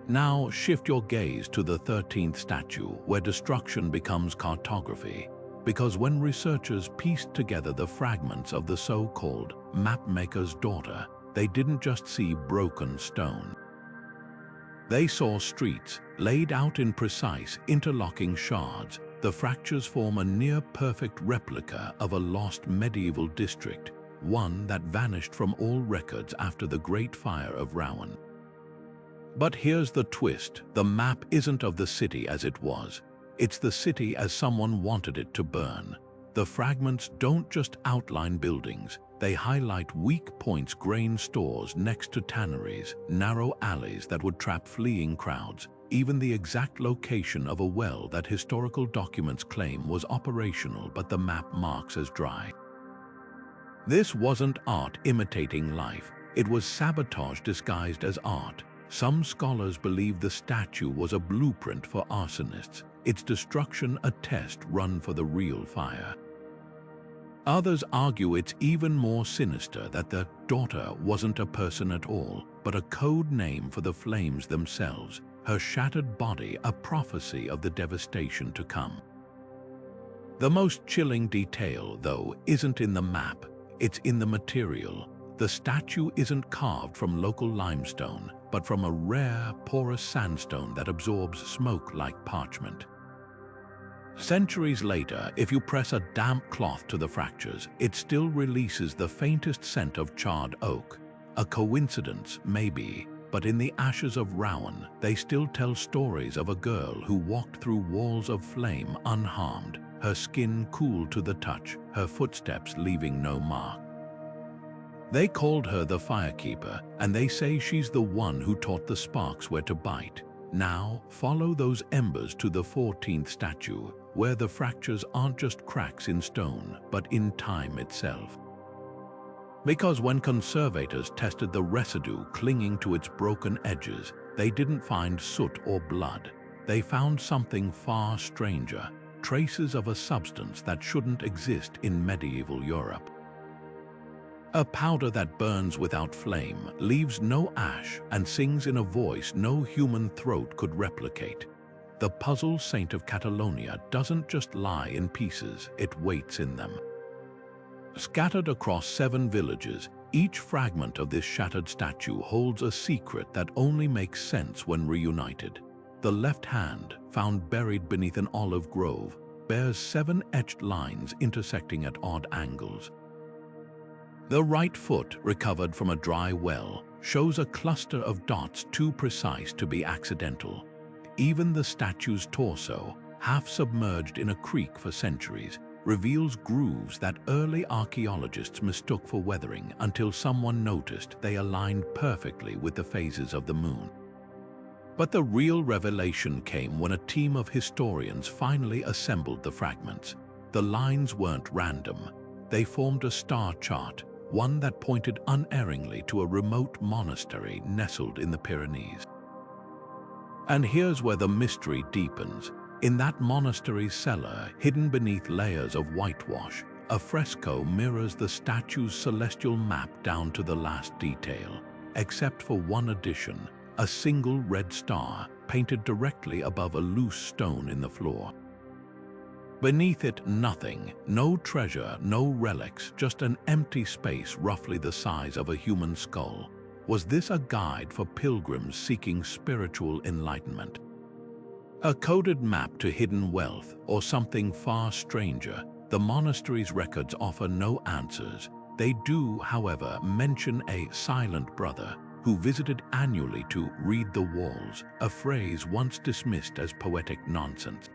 Now shift your gaze to the 13th statue, where destruction becomes cartography, because when researchers pieced together the fragments of the so-called mapmaker's daughter, they didn't just see broken stone. They saw streets laid out in precise, interlocking shards. The fractures form a near-perfect replica of a lost medieval district, one that vanished from all records after the Great Fire of Rouen. But here's the twist: the map isn't of the city as it was. It's the city as someone wanted it to burn. The fragments don't just outline buildings, they highlight weak points: grain stores next to tanneries, narrow alleys that would trap fleeing crowds, even the exact location of a well that historical documents claim was operational but the map marks as dry. This wasn't art imitating life, it was sabotage disguised as art. Some scholars believe the statue was a blueprint for arsonists, its destruction a test run for the real fire. Others argue it's even more sinister, that the daughter wasn't a person at all, but a code name for the flames themselves, her shattered body a prophecy of the devastation to come. The most chilling detail, though, isn't in the map, it's in the material. The statue isn't carved from local limestone, but from a rare, porous sandstone that absorbs smoke like parchment. Centuries later, if you press a damp cloth to the fractures, it still releases the faintest scent of charred oak. A coincidence, maybe, but in the ashes of Rouen, they still tell stories of a girl who walked through walls of flame unharmed, her skin cool to the touch, her footsteps leaving no mark. They called her the Firekeeper, and they say she's the one who taught the sparks where to bite. Now, follow those embers to the 14th statue, where the fractures aren't just cracks in stone, but in time itself. Because when conservators tested the residue clinging to its broken edges, they didn't find soot or blood. They found something far stranger, traces of a substance that shouldn't exist in medieval Europe. A powder that burns without flame, leaves no ash, and sings in a voice no human throat could replicate. The puzzle saint of Catalonia doesn't just lie in pieces, it waits in them. Scattered across 7 villages, each fragment of this shattered statue holds a secret that only makes sense when reunited. The left hand, found buried beneath an olive grove, bears 7 etched lines intersecting at odd angles. The right foot, recovered from a dry well, shows a cluster of dots too precise to be accidental. Even the statue's torso, half submerged in a creek for centuries, reveals grooves that early archaeologists mistook for weathering until someone noticed they aligned perfectly with the phases of the moon. But the real revelation came when a team of historians finally assembled the fragments. The lines weren't random. They formed a star chart, one that pointed unerringly to a remote monastery nestled in the Pyrenees. And here's where the mystery deepens. In that monastery's cellar, hidden beneath layers of whitewash, a fresco mirrors the statue's celestial map down to the last detail, except for one addition, a single red star painted directly above a loose stone in the floor. Beneath it, nothing, no treasure, no relics, just an empty space roughly the size of a human skull. Was this a guide for pilgrims seeking spiritual enlightenment? A coded map to hidden wealth, or something far stranger? The monastery's records offer no answers. They do, however, mention a silent brother who visited annually to read the walls, a phrase once dismissed as poetic nonsense.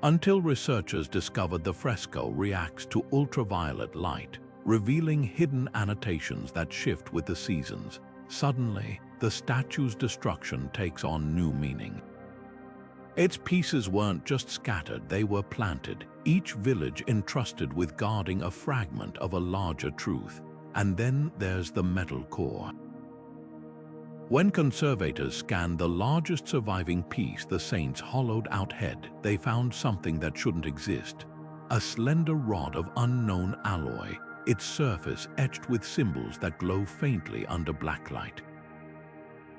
Until researchers discovered the fresco reacts to ultraviolet light, revealing hidden annotations that shift with the seasons. Suddenly, the statue's destruction takes on new meaning. Its pieces weren't just scattered, they were planted, each village entrusted with guarding a fragment of a larger truth. And then there's the metal core. When conservators scanned the largest surviving piece, the saint's hollowed-out head, they found something that shouldn't exist. A slender rod of unknown alloy, its surface etched with symbols that glow faintly under blacklight.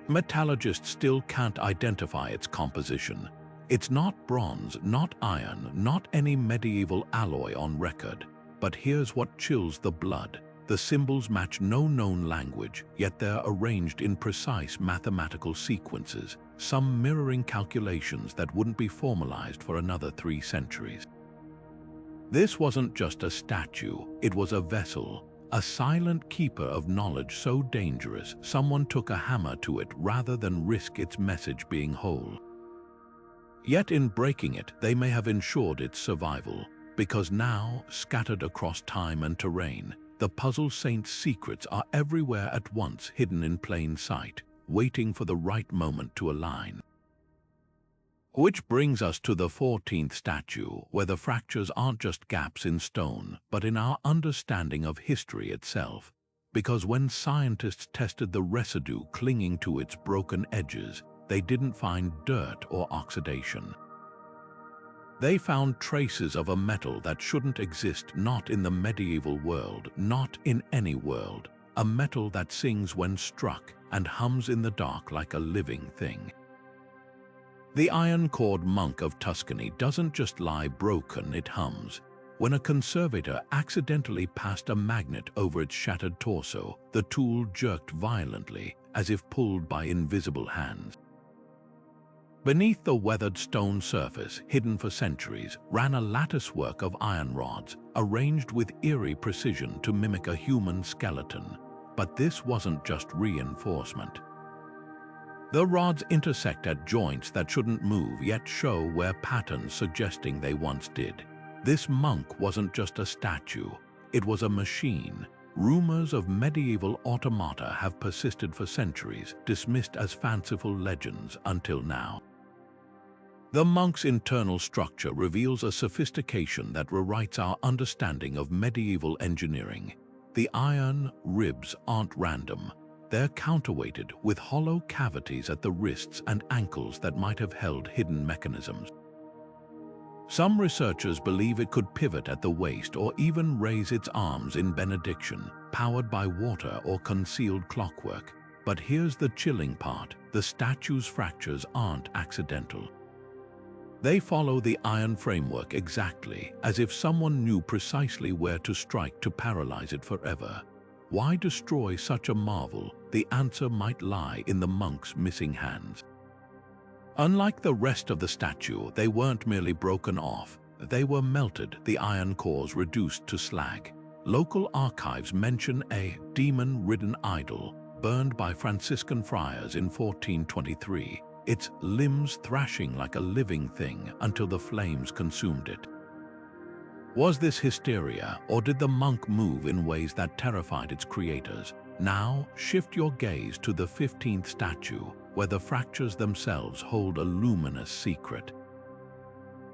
Metallurgists still can't identify its composition. It's not bronze, not iron, not any medieval alloy on record. But here's what chills the blood. The symbols match no known language, yet they're arranged in precise mathematical sequences, some mirroring calculations that wouldn't be formalized for another 3 centuries. This wasn't just a statue, it was a vessel, a silent keeper of knowledge so dangerous someone took a hammer to it rather than risk its message being whole. Yet in breaking it, they may have ensured its survival, because now, scattered across time and terrain, the puzzle saint's secrets are everywhere at once, hidden in plain sight, waiting for the right moment to align. Which brings us to the 14th statue, where the fractures aren't just gaps in stone, but in our understanding of history itself. Because when scientists tested the residue clinging to its broken edges, they didn't find dirt or oxidation. They found traces of a metal that shouldn't exist, not in the medieval world, not in any world. A metal that sings when struck and hums in the dark like a living thing. The iron-cored monk of Tuscany doesn't just lie broken, it hums. When a conservator accidentally passed a magnet over its shattered torso, the tool jerked violently, as if pulled by invisible hands. Beneath the weathered stone surface, hidden for centuries, ran a latticework of iron rods, arranged with eerie precision to mimic a human skeleton. But this wasn't just reinforcement. The rods intersect at joints that shouldn't move yet show where patterns suggesting they once did. This monk wasn't just a statue, it was a machine. Rumors of medieval automata have persisted for centuries, dismissed as fanciful legends until now. The monk's internal structure reveals a sophistication that rewrites our understanding of medieval engineering. The iron ribs aren't random. They're counterweighted with hollow cavities at the wrists and ankles that might have held hidden mechanisms. Some researchers believe it could pivot at the waist or even raise its arms in benediction, powered by water or concealed clockwork. But here's the chilling part: the statue's fractures aren't accidental. They follow the iron framework exactly, as if someone knew precisely where to strike to paralyze it forever. Why destroy such a marvel? The answer might lie in the monk's missing hands. Unlike the rest of the statue, they weren't merely broken off, they were melted, the iron cores reduced to slag. Local archives mention a demon-ridden idol burned by Franciscan friars in 1423, its limbs thrashing like a living thing until the flames consumed it. Was this hysteria, or did the monk move in ways that terrified its creators? Now, shift your gaze to the 15th statue, where the fractures themselves hold a luminous secret.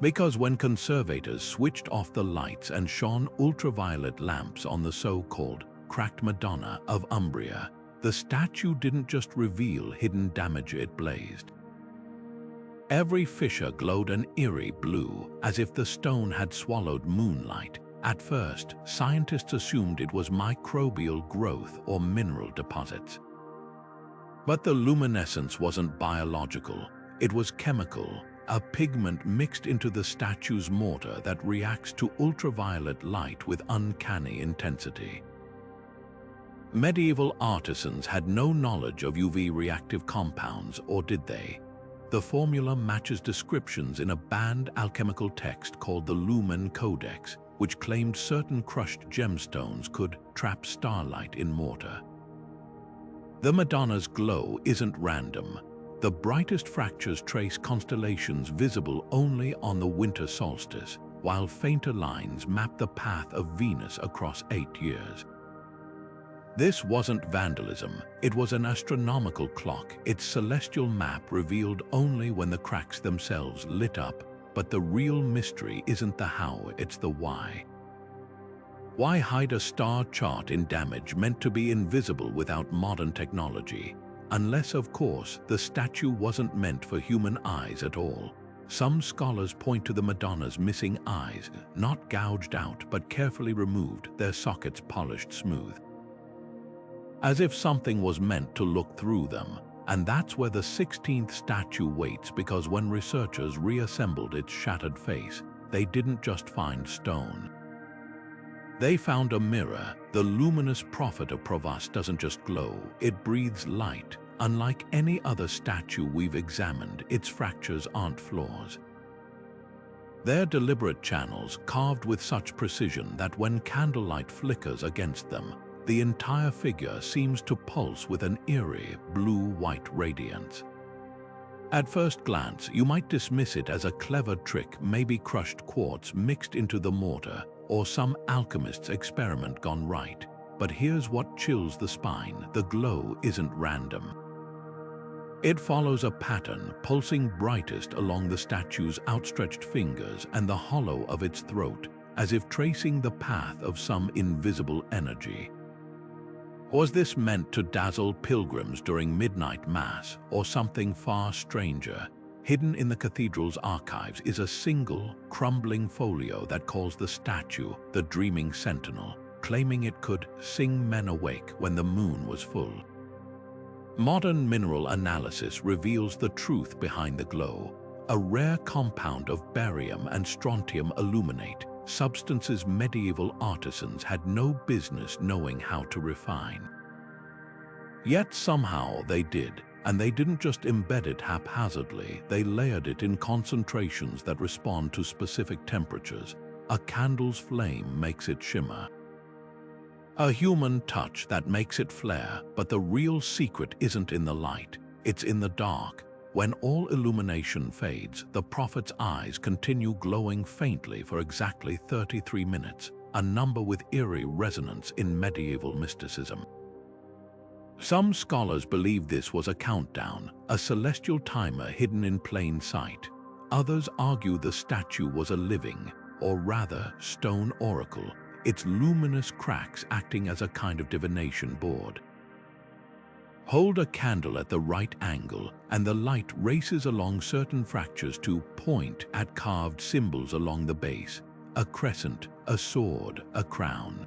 Because when conservators switched off the lights and shone ultraviolet lamps on the so-called cracked Madonna of Umbria, the statue didn't just reveal hidden damage, it blazed. Every fissure glowed an eerie blue, as if the stone had swallowed moonlight. At first, scientists assumed it was microbial growth or mineral deposits. But the luminescence wasn't biological, it was chemical, a pigment mixed into the statue's mortar that reacts to ultraviolet light with uncanny intensity. Medieval artisans had no knowledge of UV-reactive compounds, or did they? The formula matches descriptions in a banned alchemical text called the Lumen Codex, which claimed certain crushed gemstones could trap starlight in mortar. The Madonna's glow isn't random. The brightest fractures trace constellations visible only on the winter solstice, while fainter lines map the path of Venus across 8 years. This wasn't vandalism, it was an astronomical clock, its celestial map revealed only when the cracks themselves lit up. But the real mystery isn't the how, it's the why. Why hide a star chart in damage meant to be invisible without modern technology? Unless, of course, the statue wasn't meant for human eyes at all. Some scholars point to the Madonna's missing eyes, not gouged out but carefully removed, their sockets polished smooth. As if something was meant to look through them. And that's where the 16th statue waits, because when researchers reassembled its shattered face, they didn't just find stone. They found a mirror. The luminous prophet of Provence doesn't just glow, it breathes light. Unlike any other statue we've examined, its fractures aren't flaws. They're deliberate channels carved with such precision that when candlelight flickers against them, the entire figure seems to pulse with an eerie blue-white radiance. At first glance, you might dismiss it as a clever trick, maybe crushed quartz mixed into the mortar, or some alchemist's experiment gone right. But here's what chills the spine: the glow isn't random. It follows a pattern pulsing brightest along the statue's outstretched fingers and the hollow of its throat, as if tracing the path of some invisible energy. Was this meant to dazzle pilgrims during midnight mass, or something far stranger? Hidden in the cathedral's archives is a single, crumbling folio that calls the statue the Dreaming Sentinel, claiming it could sing men awake when the moon was full. Modern mineral analysis reveals the truth behind the glow, a rare compound of barium and strontium aluminate, substances medieval artisans had no business knowing how to refine. Yet somehow they did, and they didn't just embed it haphazardly, they layered it in concentrations that respond to specific temperatures. A candle's flame makes it shimmer. A human touch that makes it flare, but the real secret isn't in the light, it's in the dark. When all illumination fades, the prophet's eyes continue glowing faintly for exactly 33 minutes, a number with eerie resonance in medieval mysticism. Some scholars believe this was a countdown, a celestial timer hidden in plain sight. Others argue the statue was a living, or rather stone oracle, its luminous cracks acting as a kind of divination board. Hold a candle at the right angle, and the light races along certain fractures to point at carved symbols along the base: a crescent, a sword, a crown.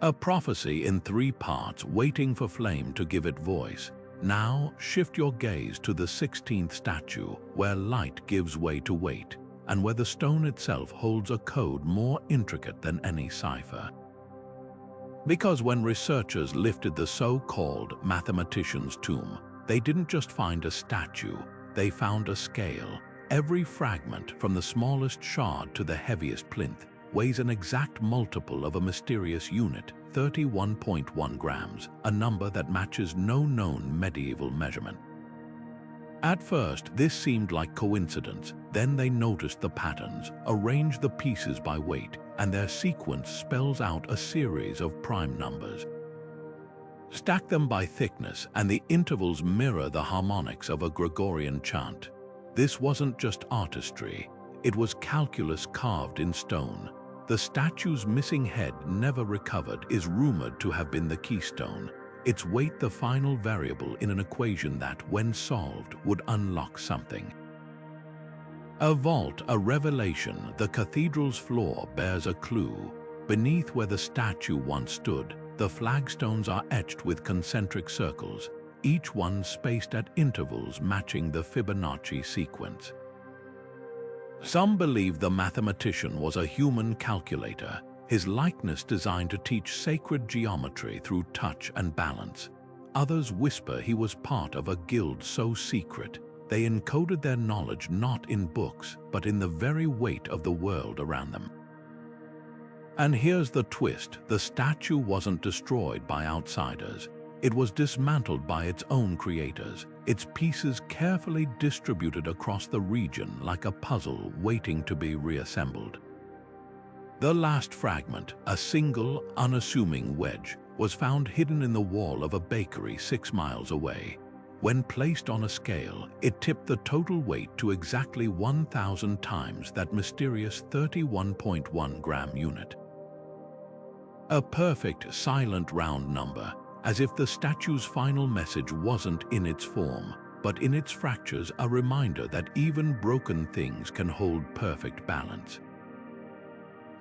A prophecy in 3 parts waiting for flame to give it voice. Now shift your gaze to the 16th statue, where light gives way to weight, and where the stone itself holds a code more intricate than any cipher. Because when researchers lifted the so-called mathematician's tomb, they didn't just find a statue, they found a scale. Every fragment, from the smallest shard to the heaviest plinth, weighs an exact multiple of a mysterious unit, 31.1 grams, a number that matches no known medieval measurement. At first, this seemed like coincidence. Then they noticed the patterns, arranged the pieces by weight, and their sequence spells out a series of prime numbers. Stack them by thickness, and the intervals mirror the harmonics of a Gregorian chant. This wasn't just artistry, it was calculus carved in stone. The statue's missing head, never recovered, is rumored to have been the keystone, its weight the final variable in an equation that, when solved, would unlock something. A vault, a revelation. The cathedral's floor bears a clue. Beneath where the statue once stood, the flagstones are etched with concentric circles, each one spaced at intervals matching the Fibonacci sequence. Some believe the mathematician was a human calculator, his likeness designed to teach sacred geometry through touch and balance. Others whisper he was part of a guild so secret, they encoded their knowledge not in books, but in the very weight of the world around them. And here's the twist: the statue wasn't destroyed by outsiders. It was dismantled by its own creators, its pieces carefully distributed across the region like a puzzle waiting to be reassembled. The last fragment, a single, unassuming wedge, was found hidden in the wall of a bakery 6 miles away. When placed on a scale, it tipped the total weight to exactly 1,000 times that mysterious 31.1 gram unit. A perfect, silent round number, as if the statue's final message wasn't in its form, but in its fractures, a reminder that even broken things can hold perfect balance.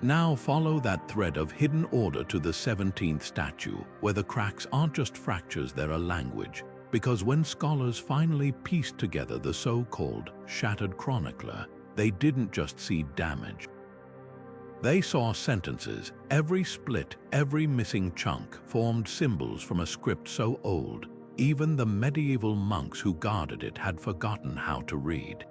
Now follow that thread of hidden order to the 17th statue, where the cracks aren't just fractures, they're a language. Because when scholars finally pieced together the so-called Shattered Chronicler, they didn't just see damage. They saw sentences. Every split, every missing chunk formed symbols from a script so old, even the medieval monks who guarded it had forgotten how to read.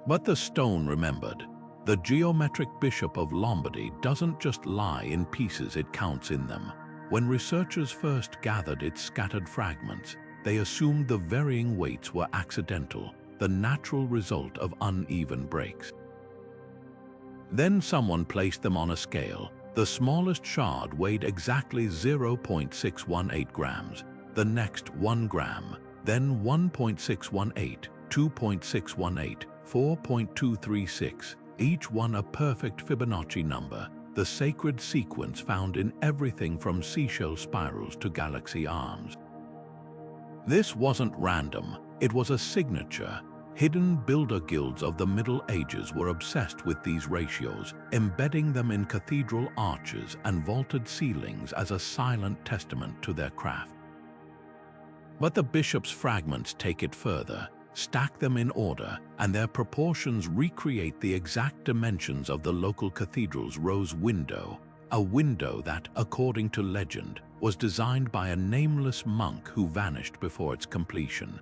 But the stone remembered. The geometric bishop of Lombardy doesn't just lie in pieces, it counts in them. When researchers first gathered its scattered fragments, they assumed the varying weights were accidental, the natural result of uneven breaks. Then someone placed them on a scale. The smallest shard weighed exactly 0.618 grams, the next 1 gram, then 1.618, 2.618, 4.236, each one a perfect Fibonacci number, the sacred sequence found in everything from seashell spirals to galaxy arms. This wasn't random, it was a signature. Hidden builder guilds of the Middle Ages were obsessed with these ratios, embedding them in cathedral arches and vaulted ceilings as a silent testament to their craft. But the bishop's fragments take it further, stack them in order, and their proportions recreate the exact dimensions of the local cathedral's rose window, a window that, according to legend, was designed by a nameless monk who vanished before its completion.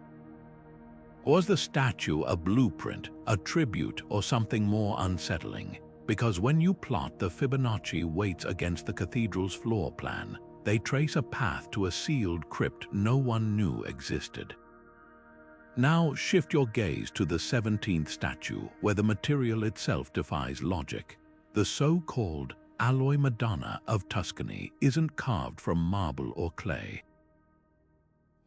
Was the statue a blueprint, a tribute, or something more unsettling? Because when you plot the Fibonacci weights against the cathedral's floor plan, they trace a path to a sealed crypt no one knew existed. Now shift your gaze to the 17th statue, where the material itself defies logic. The so-called alloy Madonna of Tuscany isn't carved from marble or clay.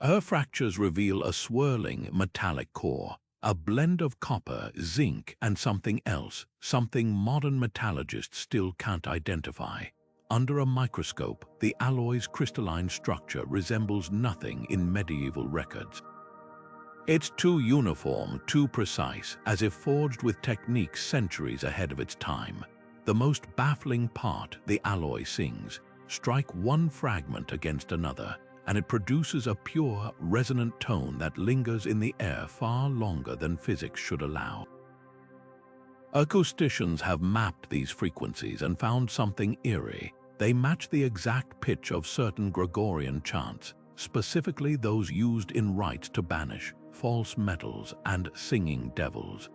Her fractures reveal a swirling metallic core, a blend of copper, zinc, and something else, something modern metallurgists still can't identify. Under a microscope, the alloy's crystalline structure resembles nothing in medieval records. It's too uniform, too precise, as if forged with techniques centuries ahead of its time. The most baffling part, the alloy sings. Strike one fragment against another, and it produces a pure, resonant tone that lingers in the air far longer than physics should allow. Acousticians have mapped these frequencies and found something eerie. They match the exact pitch of certain Gregorian chants, specifically those used in rites to banish false metals and singing devils.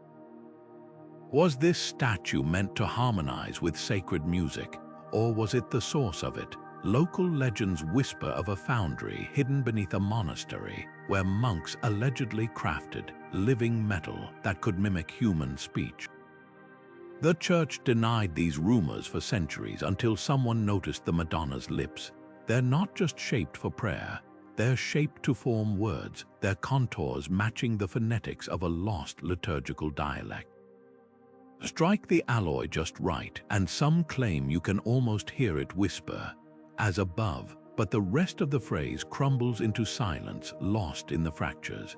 Was this statue meant to harmonize with sacred music, or was it the source of it? Local legends whisper of a foundry hidden beneath a monastery where monks allegedly crafted living metal that could mimic human speech. The church denied these rumors for centuries until someone noticed the Madonna's lips. They're not just shaped for prayer, they're shaped to form words, their contours matching the phonetics of a lost liturgical dialect. Strike the alloy just right, and some claim you can almost hear it whisper, "as above," but the rest of the phrase crumbles into silence, lost in the fractures.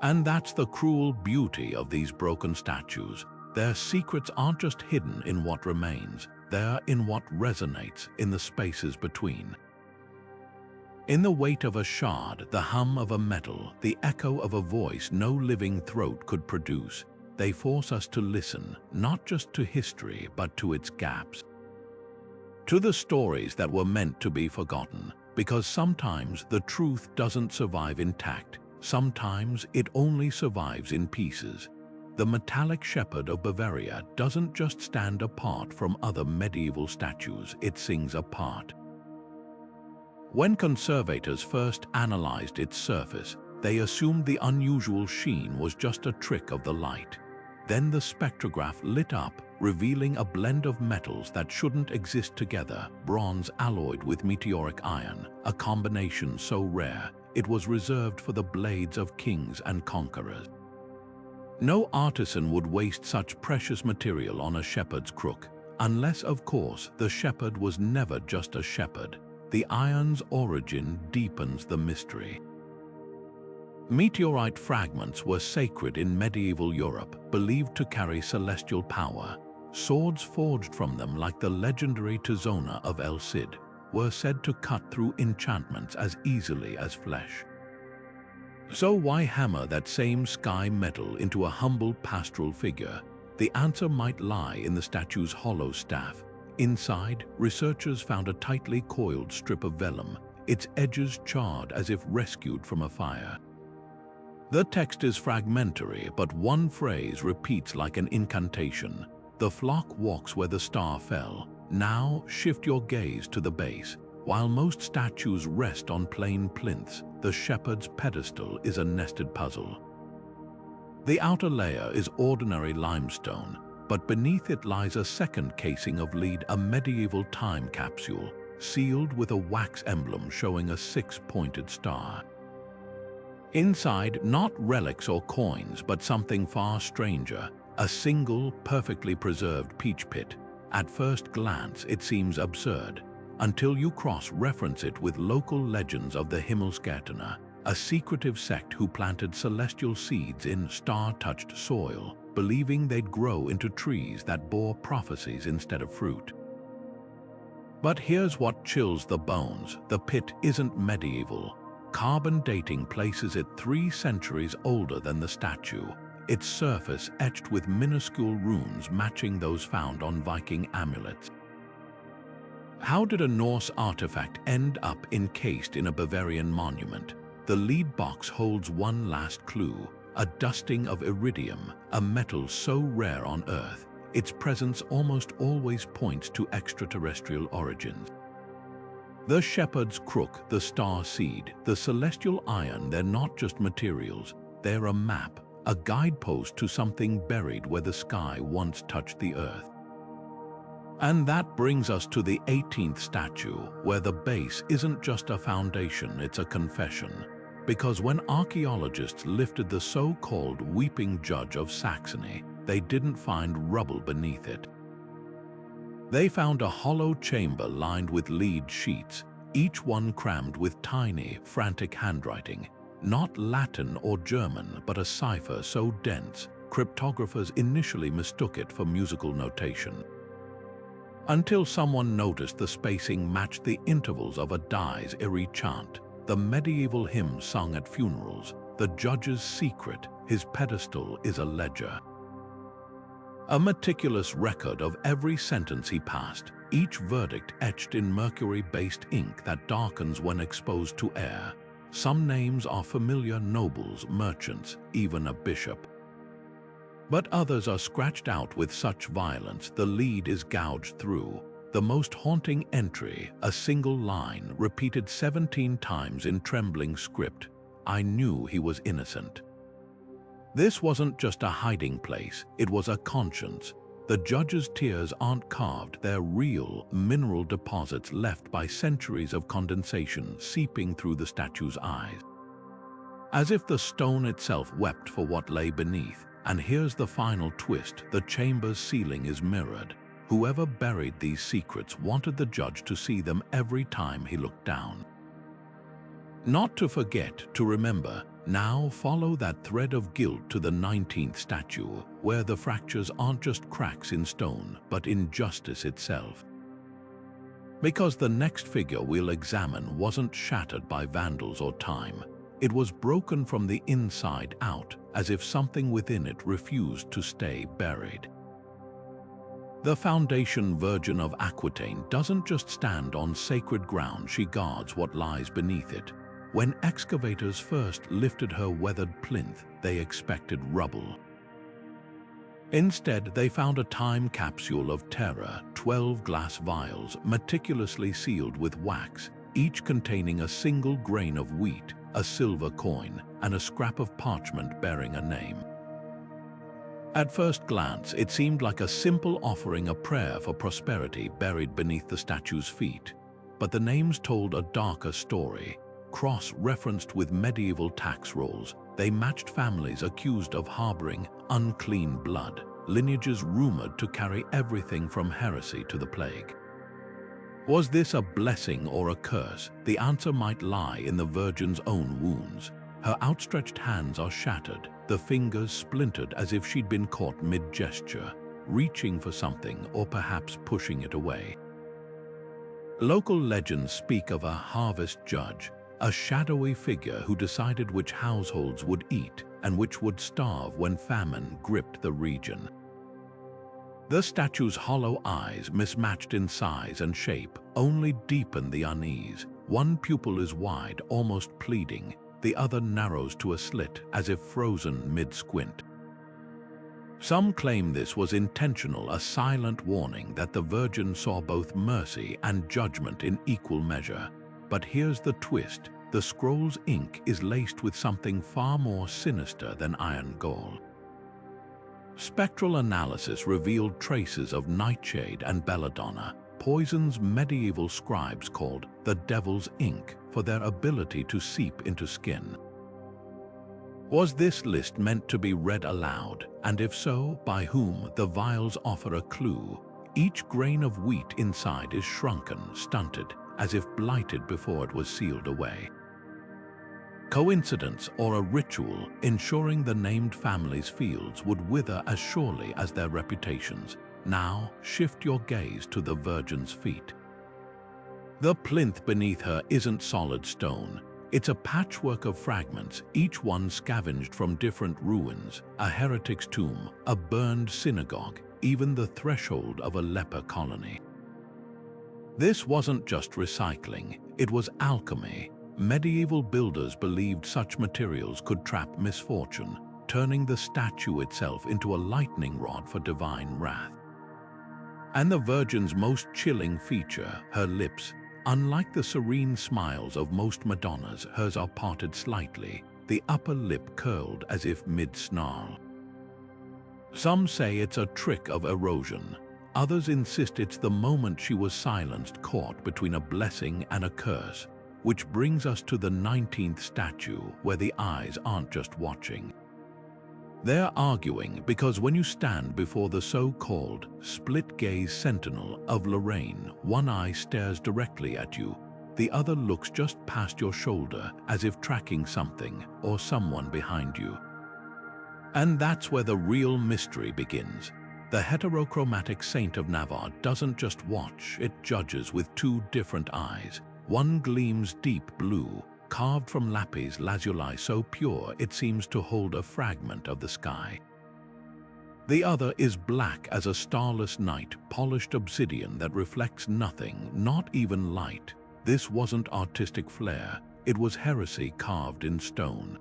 And that's the cruel beauty of these broken statues. Their secrets aren't just hidden in what remains, they're in what resonates in the spaces between. In the weight of a shard, the hum of a metal, the echo of a voice no living throat could produce, they force us to listen, not just to history, but to its gaps. To the stories that were meant to be forgotten, because sometimes the truth doesn't survive intact, sometimes it only survives in pieces. The metallic shepherd of Bavaria doesn't just stand apart from other medieval statues, it sings a part. When conservators first analyzed its surface, they assumed the unusual sheen was just a trick of the light. Then the spectrograph lit up, revealing a blend of metals that shouldn't exist together, bronze alloyed with meteoric iron, a combination so rare it was reserved for the blades of kings and conquerors. No artisan would waste such precious material on a shepherd's crook, unless, of course, the shepherd was never just a shepherd. The iron's origin deepens the mystery. Meteorite fragments were sacred in medieval Europe, believed to carry celestial power. Swords forged from them, like the legendary Tizona of El Cid, were said to cut through enchantments as easily as flesh. So why hammer that same sky metal into a humble pastoral figure? The answer might lie in the statue's hollow staff. Inside, researchers found a tightly coiled strip of vellum, its edges charred as if rescued from a fire. The text is fragmentary, but one phrase repeats like an incantation. The flock walks where the star fell. Now shift your gaze to the base. While most statues rest on plain plinths, the shepherd's pedestal is a nested puzzle. The outer layer is ordinary limestone, but beneath it lies a second casing of lead, a medieval time capsule, sealed with a wax emblem showing a six-pointed star. Inside, not relics or coins, but something far stranger, a single, perfectly preserved peach pit. At first glance, it seems absurd, until you cross-reference it with local legends of the Himmelsgärtner, a secretive sect who planted celestial seeds in star-touched soil, believing they'd grow into trees that bore prophecies instead of fruit. But here's what chills the bones: the pit isn't medieval. Carbon dating places it 3 centuries older than the statue, its surface etched with minuscule runes matching those found on Viking amulets. How did a Norse artifact end up encased in a Bavarian monument? The lead box holds one last clue: a dusting of iridium, a metal so rare on Earth, its presence almost always points to extraterrestrial origins. The shepherd's crook, the star seed, the celestial iron, they're not just materials, they're a map, a guidepost to something buried where the sky once touched the earth. And that brings us to the 18th statue, where the base isn't just a foundation, it's a confession. Because when archaeologists lifted the so-called Weeping Judge of Saxony, they didn't find rubble beneath it. They found a hollow chamber lined with lead sheets, each one crammed with tiny, frantic handwriting. Not Latin or German, but a cipher so dense, cryptographers initially mistook it for musical notation. Until someone noticed the spacing matched the intervals of a Dies Irae chant, the medieval hymn sung at funerals, the judge's secret, his pedestal is a ledger. A meticulous record of every sentence he passed, each verdict etched in mercury-based ink that darkens when exposed to air. Some names are familiar: nobles, merchants, even a bishop. But others are scratched out with such violence the lead is gouged through. The most haunting entry, a single line, repeated 17 times in trembling script: "I knew he was innocent." This wasn't just a hiding place, it was a conscience. The judge's tears aren't carved, they're real, mineral deposits left by centuries of condensation seeping through the statue's eyes. As if the stone itself wept for what lay beneath. And here's the final twist: the chamber's ceiling is mirrored. Whoever buried these secrets wanted the judge to see them every time he looked down. Not to forget, to remember. Now follow that thread of guilt to the 19th statue, where the fractures aren't just cracks in stone, but injustice itself. Because the next figure we'll examine wasn't shattered by vandals or time. It was broken from the inside out, as if something within it refused to stay buried. The foundation Virgin of Aquitaine doesn't just stand on sacred ground, she guards what lies beneath it. When excavators first lifted her weathered plinth, they expected rubble. Instead, they found a time capsule of terror: 12 glass vials meticulously sealed with wax, each containing a single grain of wheat, a silver coin, and a scrap of parchment bearing a name. At first glance, it seemed like a simple offering, a prayer for prosperity buried beneath the statue's feet. But the names told a darker story. Cross-referenced with medieval tax rolls, they matched families accused of harboring unclean blood, lineages rumored to carry everything from heresy to the plague. Was this a blessing or a curse? The answer might lie in the Virgin's own wounds. Her outstretched hands are shattered, the fingers splintered as if she'd been caught mid-gesture, reaching for something or perhaps pushing it away. Local legends speak of a harvest judge, a shadowy figure who decided which households would eat and which would starve when famine gripped the region. The statue's hollow eyes, mismatched in size and shape, only deepen the unease. One pupil is wide, almost pleading, the other narrows to a slit, as if frozen mid-squint. Some claim this was intentional, a silent warning that the Virgin saw both mercy and judgment in equal measure. But here's the twist: the scroll's ink is laced with something far more sinister than iron gall. Spectral analysis revealed traces of nightshade and belladonna, poisons medieval scribes called the devil's ink for their ability to seep into skin. Was this list meant to be read aloud, and if so, by whom? The vials offer a clue. Each grain of wheat inside is shrunken, stunted, as if blighted before it was sealed away. Coincidence or a ritual ensuring the named family's fields would wither as surely as their reputations. Now, shift your gaze to the Virgin's feet. The plinth beneath her isn't solid stone. It's a patchwork of fragments, each one scavenged from different ruins, a heretic's tomb, a burned synagogue, even the threshold of a leper colony. This wasn't just recycling, it was alchemy. Medieval builders believed such materials could trap misfortune, turning the statue itself into a lightning rod for divine wrath. And the Virgin's most chilling feature, her lips. Unlike the serene smiles of most Madonnas, hers are parted slightly, the upper lip curled as if mid-snarl. Some say it's a trick of erosion. Others insist it's the moment she was silenced, caught between a blessing and a curse. Which brings us to the 19th statue, where the eyes aren't just watching. They're arguing, because when you stand before the so-called split-gaze Sentinel of Lorraine, one eye stares directly at you, the other looks just past your shoulder as if tracking something or someone behind you. And that's where the real mystery begins. The heterochromatic Saint of Navarre doesn't just watch, it judges with two different eyes. One gleams deep blue, carved from lapis lazuli so pure it seems to hold a fragment of the sky. The other is black as a starless night, polished obsidian that reflects nothing, not even light. This wasn't artistic flair, it was heresy carved in stone.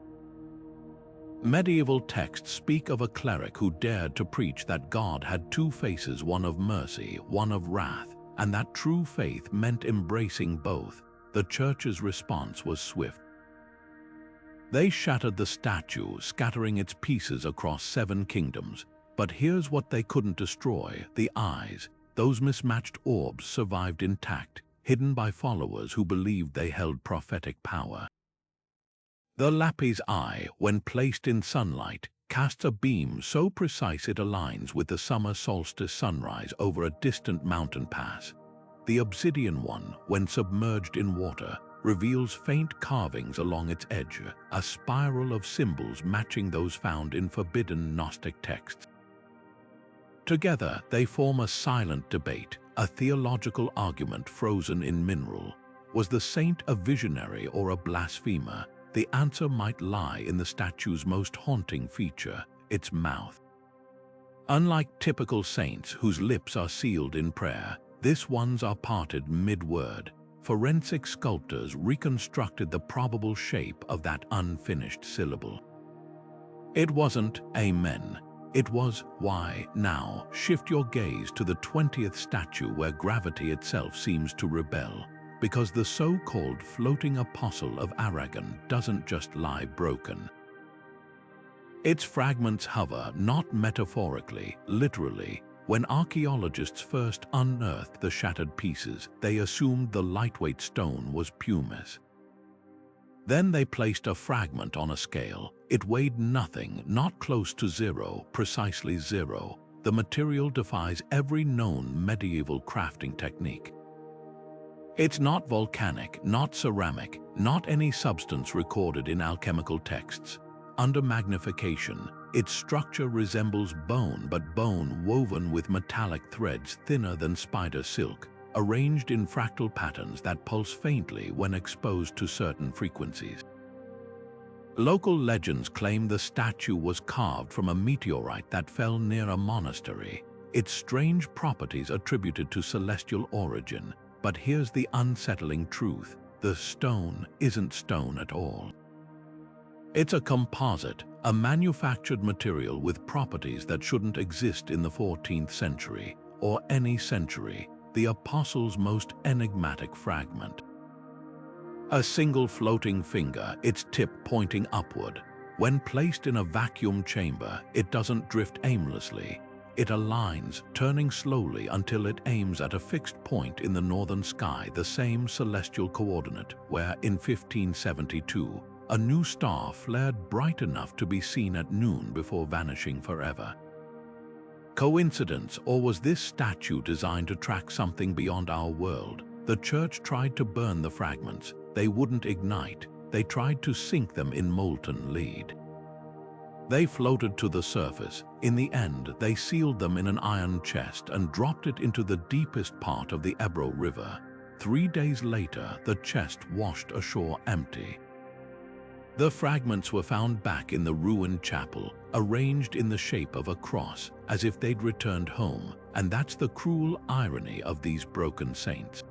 Medieval texts speak of a cleric who dared to preach that God had two faces, one of mercy, one of wrath, and that true faith meant embracing both. The Church's response was swift. They shattered the statue, scattering its pieces across 7 kingdoms. But here's what they couldn't destroy: the eyes. Those mismatched orbs survived intact, hidden by followers who believed they held prophetic power. The lapis eye, when placed in sunlight, casts a beam so precise it aligns with the summer solstice sunrise over a distant mountain pass. The obsidian one, when submerged in water, reveals faint carvings along its edge, a spiral of symbols matching those found in forbidden Gnostic texts. Together, they form a silent debate, a theological argument frozen in mineral. Was the saint a visionary or a blasphemer? The answer might lie in the statue's most haunting feature, its mouth. Unlike typical saints whose lips are sealed in prayer, this one's are parted mid-word. Forensic sculptors reconstructed the probable shape of that unfinished syllable. It wasn't amen. It was why. Now, shift your gaze to the 20th statue, where gravity itself seems to rebel, because the so-called floating apostle of Aragon doesn't just lie broken. Its fragments hover, not metaphorically, literally. When archaeologists first unearthed the shattered pieces, they assumed the lightweight stone was pumice. Then they placed a fragment on a scale. It weighed nothing, not close to zero, precisely zero. The material defies every known medieval crafting technique. It's not volcanic, not ceramic, not any substance recorded in alchemical texts. Under magnification, its structure resembles bone, but bone woven with metallic threads thinner than spider silk, arranged in fractal patterns that pulse faintly when exposed to certain frequencies. Local legends claim the statue was carved from a meteorite that fell near a monastery, its strange properties attributed to celestial origin. But here's the unsettling truth: the stone isn't stone at all. It's a composite, a manufactured material with properties that shouldn't exist in the 14th century, or any century, the apostle's most enigmatic fragment. A single floating finger, its tip pointing upward. When placed in a vacuum chamber, it doesn't drift aimlessly. It aligns, turning slowly until it aims at a fixed point in the northern sky, the same celestial coordinate where, in 1572, a new star flared bright enough to be seen at noon before vanishing forever. Coincidence, or was this statue designed to track something beyond our world? The church tried to burn the fragments. They wouldn't ignite. They tried to sink them in molten lead. They floated to the surface. In the end, they sealed them in an iron chest and dropped it into the deepest part of the Ebro River. 3 days later, the chest washed ashore empty. The fragments were found back in the ruined chapel, arranged in the shape of a cross, as if they'd returned home, and that's the cruel irony of these broken saints.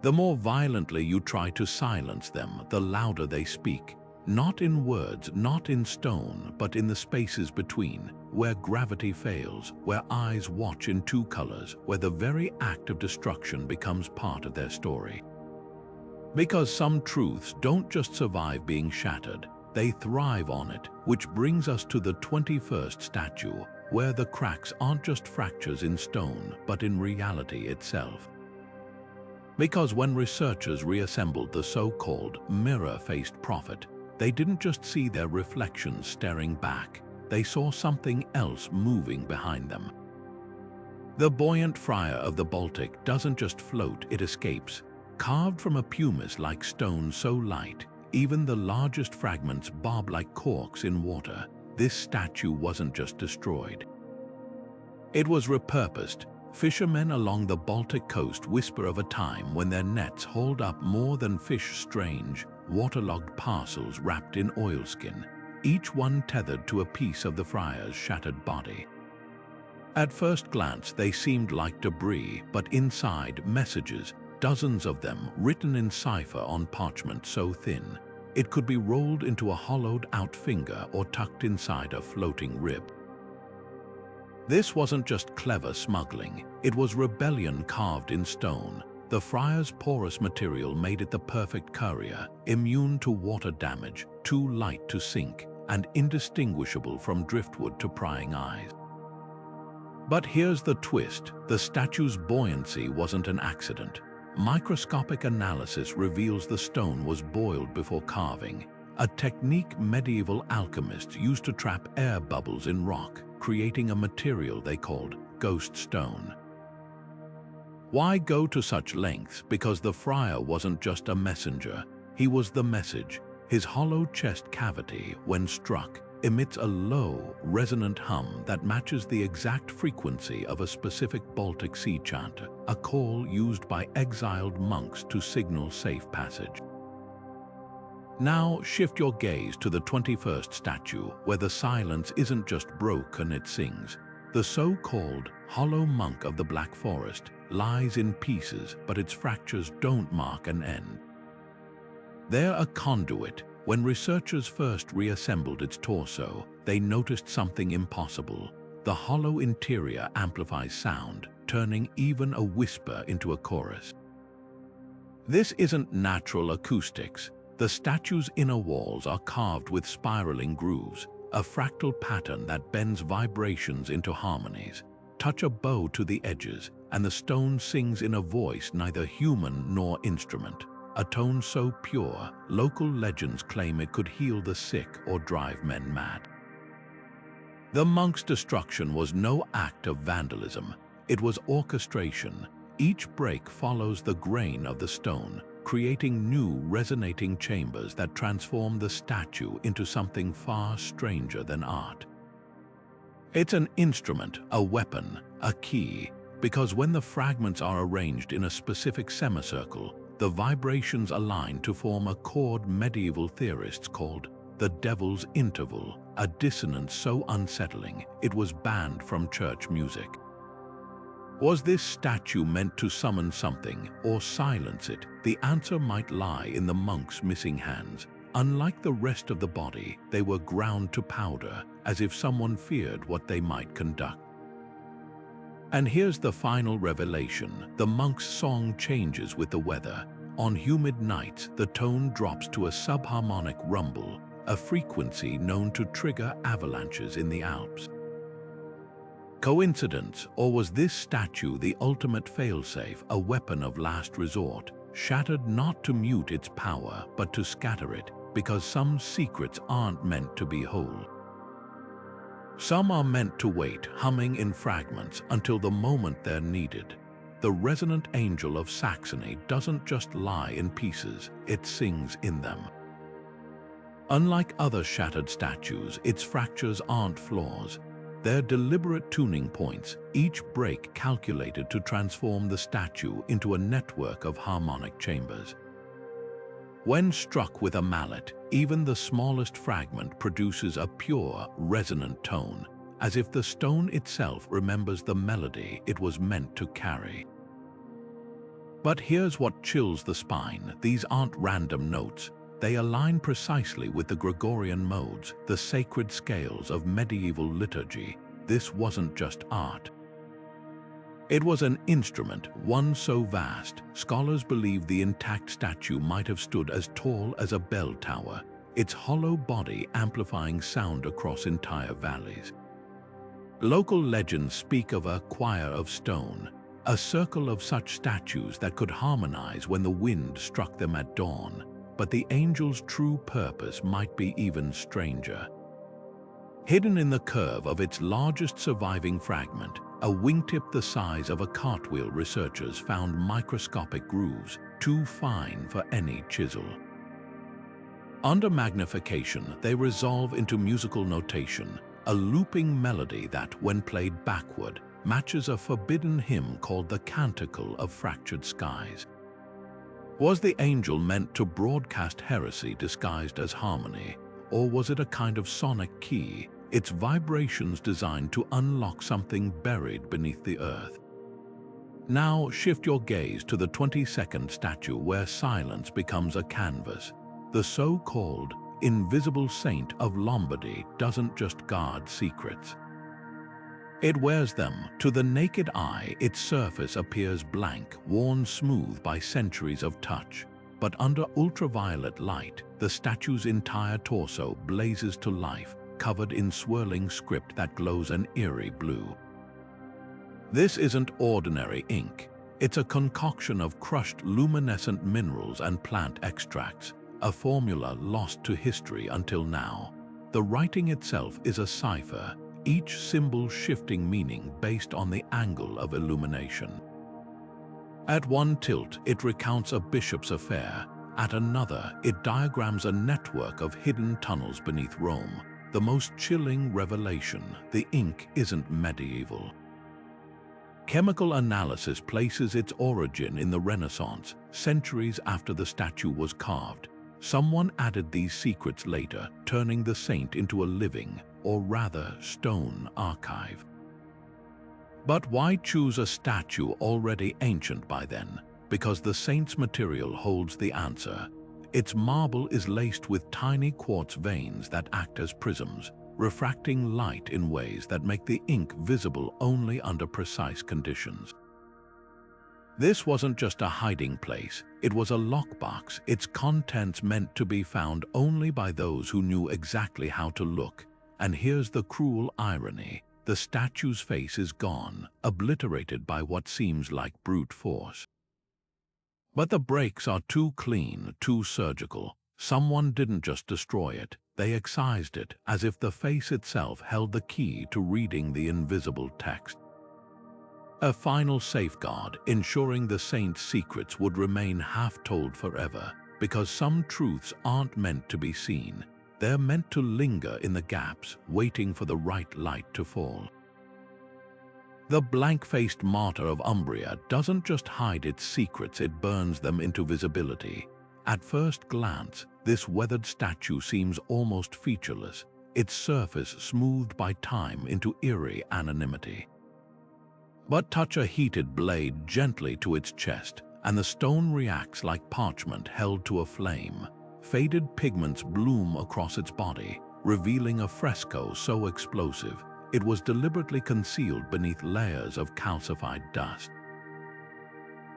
The more violently you try to silence them, the louder they speak. Not in words, not in stone, but in the spaces between, where gravity fails, where eyes watch in two colors, where the very act of destruction becomes part of their story. Because some truths don't just survive being shattered, they thrive on it, which brings us to the 21st statue, where the cracks aren't just fractures in stone, but in reality itself. Because when researchers reassembled the so-called mirror-faced prophet, they didn't just see their reflections staring back, they saw something else moving behind them. The buoyant Friar of the Baltic doesn't just float, it escapes. Carved from a pumice-like stone so light, even the largest fragments bob like corks in water, this statue wasn't just destroyed. It was repurposed. Fishermen along the Baltic coast whisper of a time when their nets hauled up more than fish-strange, waterlogged parcels wrapped in oilskin, each one tethered to a piece of the friar's shattered body. At first glance, they seemed like debris, but inside, messages, dozens of them written in cipher on parchment so thin, it could be rolled into a hollowed-out finger or tucked inside a floating rib. This wasn't just clever smuggling, it was rebellion carved in stone. The friar's porous material made it the perfect courier, immune to water damage, too light to sink, and indistinguishable from driftwood to prying eyes. But here's the twist, the statue's buoyancy wasn't an accident. Microscopic analysis reveals the stone was boiled before carving, a technique medieval alchemists used to trap air bubbles in rock, creating a material they called ghost stone. Why go to such lengths? Because the friar wasn't just a messenger, he was the message. His hollow chest cavity, when struck, emits a low, resonant hum that matches the exact frequency of a specific Baltic sea chant, a call used by exiled monks to signal safe passage. Now shift your gaze to the 21st statue, where the silence isn't just broken, it sings. The so-called hollow monk of the Black Forest lies in pieces, but its fractures don't mark an end. They're a conduit. When researchers first reassembled its torso, they noticed something impossible. The hollow interior amplifies sound, turning even a whisper into a chorus. This isn't natural acoustics. The statue's inner walls are carved with spiraling grooves, a fractal pattern that bends vibrations into harmonies. Touch a bow to the edges, and the stone sings in a voice neither human nor instrument. A tone so pure, local legends claim it could heal the sick or drive men mad. The monk's destruction was no act of vandalism. It was orchestration. Each break follows the grain of the stone, creating new resonating chambers that transform the statue into something far stranger than art. It's an instrument, a weapon, a key, because when the fragments are arranged in a specific semicircle, the vibrations align to form a chord medieval theorists called the Devil's Interval, a dissonance so unsettling it was banned from church music. Was this statue meant to summon something or silence it? The answer might lie in the monk's missing hands. Unlike the rest of the body, they were ground to powder, as if someone feared what they might conduct. And here's the final revelation. The monk's song changes with the weather. On humid nights, the tone drops to a subharmonic rumble, a frequency known to trigger avalanches in the Alps. Coincidence, or was this statue the ultimate failsafe, a weapon of last resort, shattered not to mute its power but to scatter it? because some secrets aren't meant to be whole. Some are meant to wait, humming in fragments until the moment they're needed. The resonant angel of Saxony doesn't just lie in pieces, it sings in them. Unlike other shattered statues, its fractures aren't flaws. They're deliberate tuning points, each break calculated to transform the statue into a network of harmonic chambers. When struck with a mallet, even the smallest fragment produces a pure, resonant tone, as if the stone itself remembers the melody it was meant to carry. But here's what chills the spine. These aren't random notes. They align precisely with the Gregorian modes, the sacred scales of medieval liturgy. This wasn't just art. It was an instrument, one so vast, scholars believe the intact statue might have stood as tall as a bell tower, its hollow body amplifying sound across entire valleys. Local legends speak of a choir of stone, a circle of such statues that could harmonize when the wind struck them at dawn, but the angel's true purpose might be even stranger. Hidden in the curve of its largest surviving fragment, a wingtip the size of a cartwheel, researchers found microscopic grooves, too fine for any chisel. Under magnification, they resolve into musical notation, a looping melody that, when played backward, matches a forbidden hymn called the Canticle of Fractured Skies. Was the angel meant to broadcast heresy disguised as harmony, or was it a kind of sonic key, its vibrations designed to unlock something buried beneath the earth? Now shift your gaze to the 22nd statue, where silence becomes a canvas. The so-called invisible saint of Lombardy doesn't just guard secrets. It wears them. To the naked eye, its surface appears blank, worn smooth by centuries of touch. But under ultraviolet light, the statue's entire torso blazes to life, covered in swirling script that glows an eerie blue. This isn't ordinary ink. It's a concoction of crushed luminescent minerals and plant extracts, a formula lost to history until now. The writing itself is a cipher, each symbol shifting meaning based on the angle of illumination. At one tilt, it recounts a bishop's affair. At another, it diagrams a network of hidden tunnels beneath Rome. The most chilling revelation: the ink isn't medieval. Chemical analysis places its origin in the Renaissance, centuries after the statue was carved. Someone added these secrets later, turning the saint into a living, or rather stone, archive. But why choose a statue already ancient by then? Because the saint's material holds the answer. Its marble is laced with tiny quartz veins that act as prisms, refracting light in ways that make the ink visible only under precise conditions. This wasn't just a hiding place, it was a lockbox, its contents meant to be found only by those who knew exactly how to look. And here's the cruel irony: the statue's face is gone, obliterated by what seems like brute force. But the breaks are too clean, too surgical. Someone didn't just destroy it, they excised it, as if the face itself held the key to reading the invisible text. A final safeguard, ensuring the saint's secrets would remain half-told forever, because some truths aren't meant to be seen. They're meant to linger in the gaps, waiting for the right light to fall. The blank-faced martyr of Umbria doesn't just hide its secrets, it burns them into visibility. At first glance, this weathered statue seems almost featureless, its surface smoothed by time into eerie anonymity. But touch a heated blade gently to its chest, and the stone reacts like parchment held to a flame. Faded pigments bloom across its body, revealing a fresco so explosive it was deliberately concealed beneath layers of calcified dust.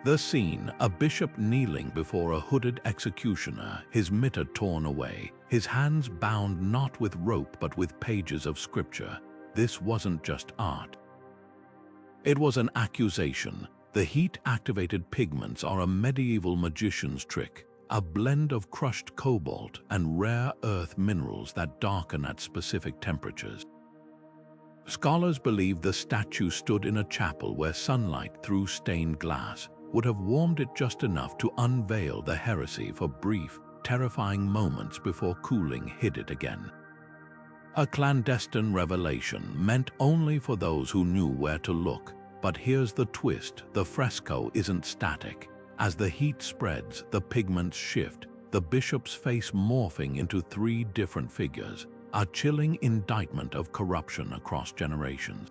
The scene: a bishop kneeling before a hooded executioner, his mitre torn away, his hands bound not with rope but with pages of scripture. This wasn't just art. It was an accusation. The heat-activated pigments are a medieval magician's trick, a blend of crushed cobalt and rare earth minerals that darken at specific temperatures. Scholars believe the statue stood in a chapel where sunlight through stained glass would have warmed it just enough to unveil the heresy for brief, terrifying moments before cooling hid it again. A clandestine revelation meant only for those who knew where to look. But here's the twist: the fresco isn't static. As the heat spreads, the pigments shift, the bishop's face morphing into three different figures, a chilling indictment of corruption across generations.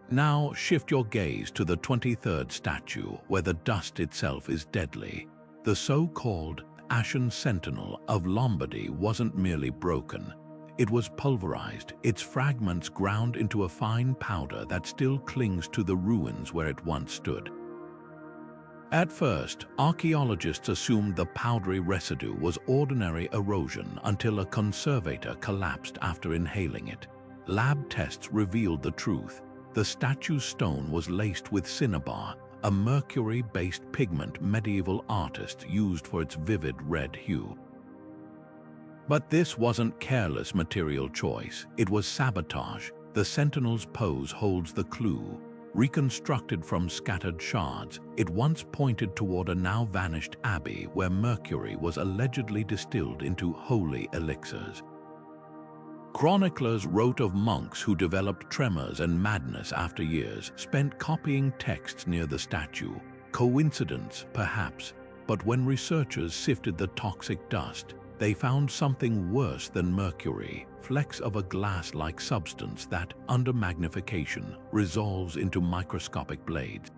Now shift your gaze to the 23rd statue, where the dust itself is deadly. The so-called Ashen Sentinel of Lombardy wasn't merely broken. It was pulverized, its fragments ground into a fine powder that still clings to the ruins where it once stood. At first, archaeologists assumed the powdery residue was ordinary erosion until a conservator collapsed after inhaling it. Lab tests revealed the truth. The statue's stone was laced with cinnabar, a mercury-based pigment medieval artists used for its vivid red hue. But this wasn't careless material choice, it was sabotage. The Sentinel's pose holds the clue. Reconstructed from scattered shards, it once pointed toward a now-vanished abbey where mercury was allegedly distilled into holy elixirs. Chroniclers wrote of monks who developed tremors and madness after years spent copying texts near the statue. Coincidence, perhaps, but when researchers sifted the toxic dust, they found something worse than mercury, flecks of a glass-like substance that, under magnification, resolves into microscopic blades.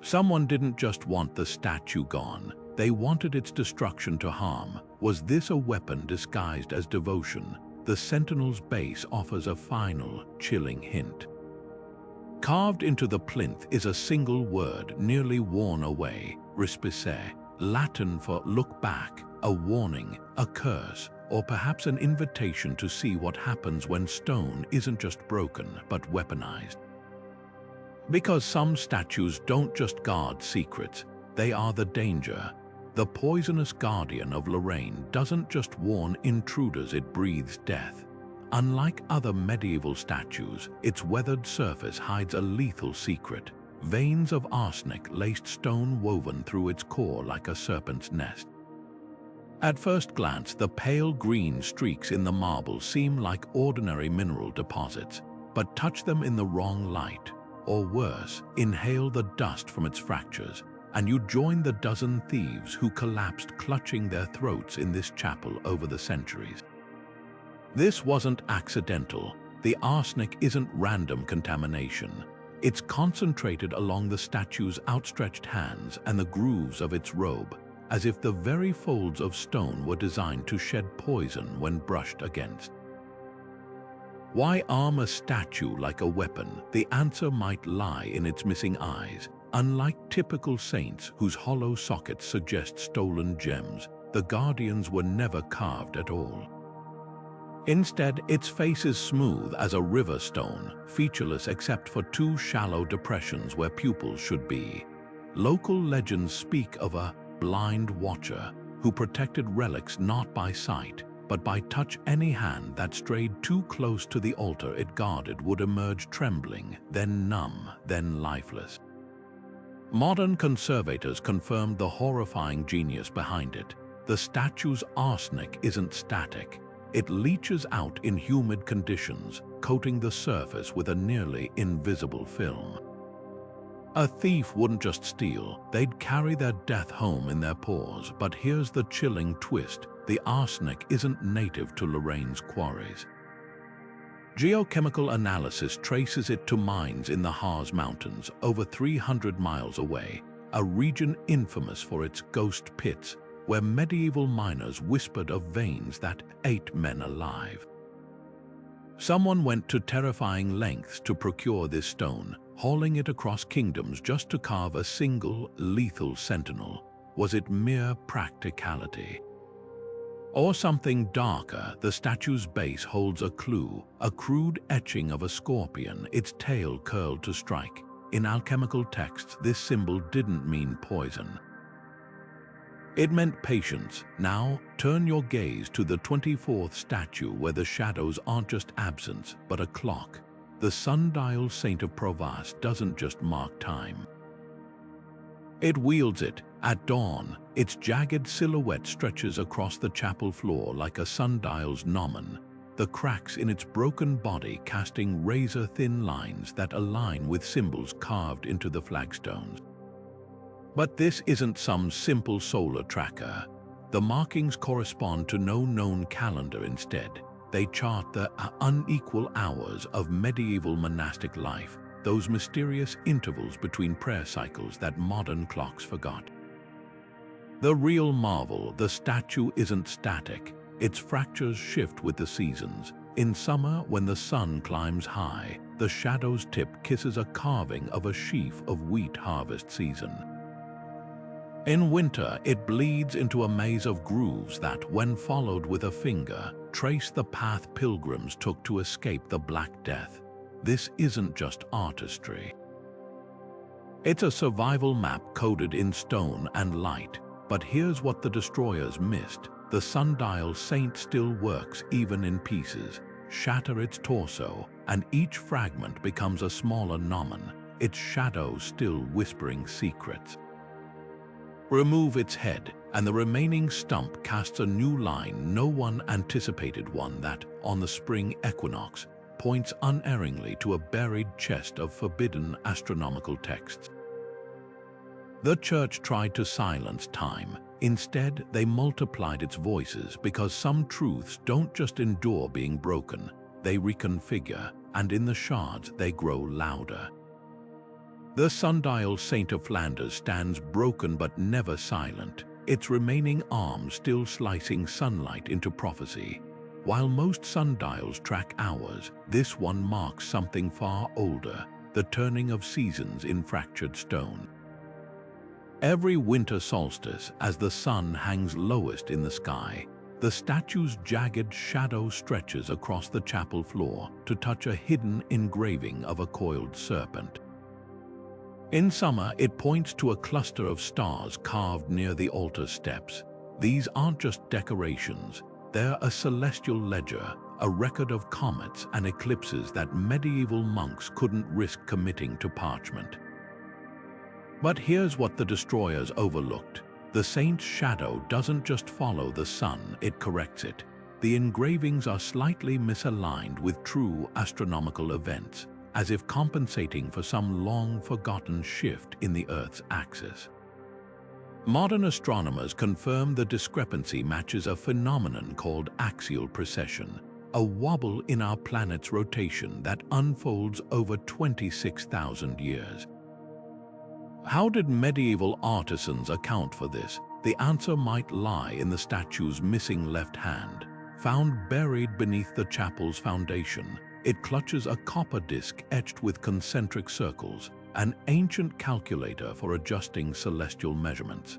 Someone didn't just want the statue gone, they wanted its destruction to harm. Was this a weapon disguised as devotion? The Sentinel's base offers a final, chilling hint. Carved into the plinth is a single word nearly worn away, respice, Latin for look back, a warning, a curse, or perhaps an invitation to see what happens when stone isn't just broken but weaponized. Because some statues don't just guard secrets, they are the danger. The poisonous guardian of Lorraine doesn't just warn intruders, it breathes death. Unlike other medieval statues, its weathered surface hides a lethal secret. Veins of arsenic-laced stone woven through its core like a serpent's nest. At first glance, the pale green streaks in the marble seem like ordinary mineral deposits, but touch them in the wrong light, or worse, inhale the dust from its fractures, and you join the dozen thieves who collapsed clutching their throats in this chapel over the centuries. This wasn't accidental. The arsenic isn't random contamination. It's concentrated along the statue's outstretched hands and the grooves of its robe, as if the very folds of stone were designed to shed poison when brushed against. Why arm a statue like a weapon? The answer might lie in its missing eyes. Unlike typical saints whose hollow sockets suggest stolen gems, the guardians were never carved at all. Instead, its face is smooth as a river stone, featureless except for two shallow depressions where pupils should be. Local legends speak of a blind watcher who protected relics not by sight, but by touch. Any hand that strayed too close to the altar it guarded would emerge trembling, then numb, then lifeless. Modern conservators confirmed the horrifying genius behind it. The statue's arsenic isn't static. It leaches out in humid conditions, coating the surface with a nearly invisible film. A thief wouldn't just steal, they'd carry their death home in their paws. But here's the chilling twist: the arsenic isn't native to Lorraine's quarries. Geochemical analysis traces it to mines in the Harz Mountains, over 300 miles away, a region infamous for its ghost pits, where medieval miners whispered of veins that ate men alive. Someone went to terrifying lengths to procure this stone, hauling it across kingdoms just to carve a single, lethal sentinel. Was it mere practicality? Or something darker? The statue's base holds a clue, a crude etching of a scorpion, its tail curled to strike. In alchemical texts, this symbol didn't mean poison. It meant patience. Now, turn your gaze to the 24th statue where the shadows aren't just absence, but a clock. The Sundial Saint of Provence doesn't just mark time. It wields it. At dawn, its jagged silhouette stretches across the chapel floor like a sundial's gnomon, the cracks in its broken body casting razor-thin lines that align with symbols carved into the flagstones. But this isn't some simple solar tracker. The markings correspond to no known calendar instead. They chart the unequal hours of medieval monastic life, those mysterious intervals between prayer cycles that modern clocks forgot. The real marvel, the statue isn't static. Its fractures shift with the seasons. In summer, when the sun climbs high, the shadow's tip kisses a carving of a sheaf of wheat harvest season. In winter, it bleeds into a maze of grooves that, when followed with a finger, trace the path pilgrims took to escape the Black Death. This isn't just artistry. It's a survival map coded in stone and light. But here's what the destroyers missed. The Sundial Saint still works even in pieces. Shatter its torso, and each fragment becomes a smaller gnomon, its shadow still whispering secrets. Remove its head, and the remaining stump casts a new line. No one anticipated one that, on the spring equinox, points unerringly to a buried chest of forbidden astronomical texts. The church tried to silence time. Instead, they multiplied its voices because some truths don't just endure being broken, they reconfigure, and in the shards they grow louder. The Sundial Saint of Flanders stands broken but never silent, its remaining arm still slicing sunlight into prophecy. While most sundials track hours, this one marks something far older, the turning of seasons in fractured stone. Every winter solstice, as the sun hangs lowest in the sky, the statue's jagged shadow stretches across the chapel floor to touch a hidden engraving of a coiled serpent. In summer, it points to a cluster of stars carved near the altar steps. These aren't just decorations, they're a celestial ledger, a record of comets and eclipses that medieval monks couldn't risk committing to parchment. But here's what the destroyers overlooked. The saint's shadow doesn't just follow the sun, it corrects it. The engravings are slightly misaligned with true astronomical events, as if compensating for some long-forgotten shift in the Earth's axis. Modern astronomers confirm the discrepancy matches a phenomenon called axial precession, a wobble in our planet's rotation that unfolds over 26,000 years. How did medieval artisans account for this? The answer might lie in the statue's missing left hand. Found buried beneath the chapel's foundation, it clutches a copper disc etched with concentric circles, an ancient calculator for adjusting celestial measurements.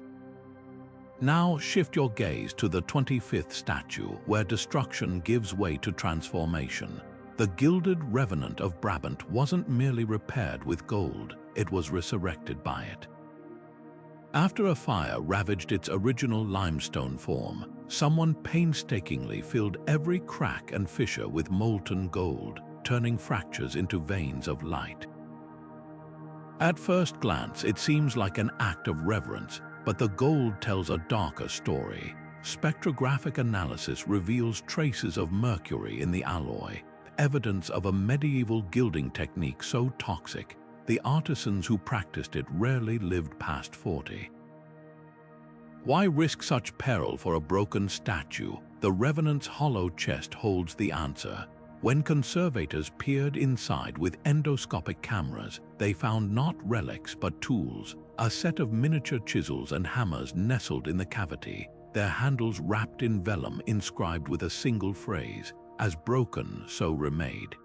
Now shift your gaze to the 25th statue, where destruction gives way to transformation. The gilded revenant of Brabant wasn't merely repaired with gold, it was resurrected by it. After a fire ravaged its original limestone form, someone painstakingly filled every crack and fissure with molten gold, turning fractures into veins of light. At first glance, it seems like an act of reverence, but the gold tells a darker story. Spectrographic analysis reveals traces of mercury in the alloy, evidence of a medieval gilding technique so toxic, the artisans who practiced it rarely lived past 40. Why risk such peril for a broken statue? The revenant's hollow chest holds the answer. When conservators peered inside with endoscopic cameras, they found not relics but tools, a set of miniature chisels and hammers nestled in the cavity, their handles wrapped in vellum inscribed with a single phrase, "As broken, so remade."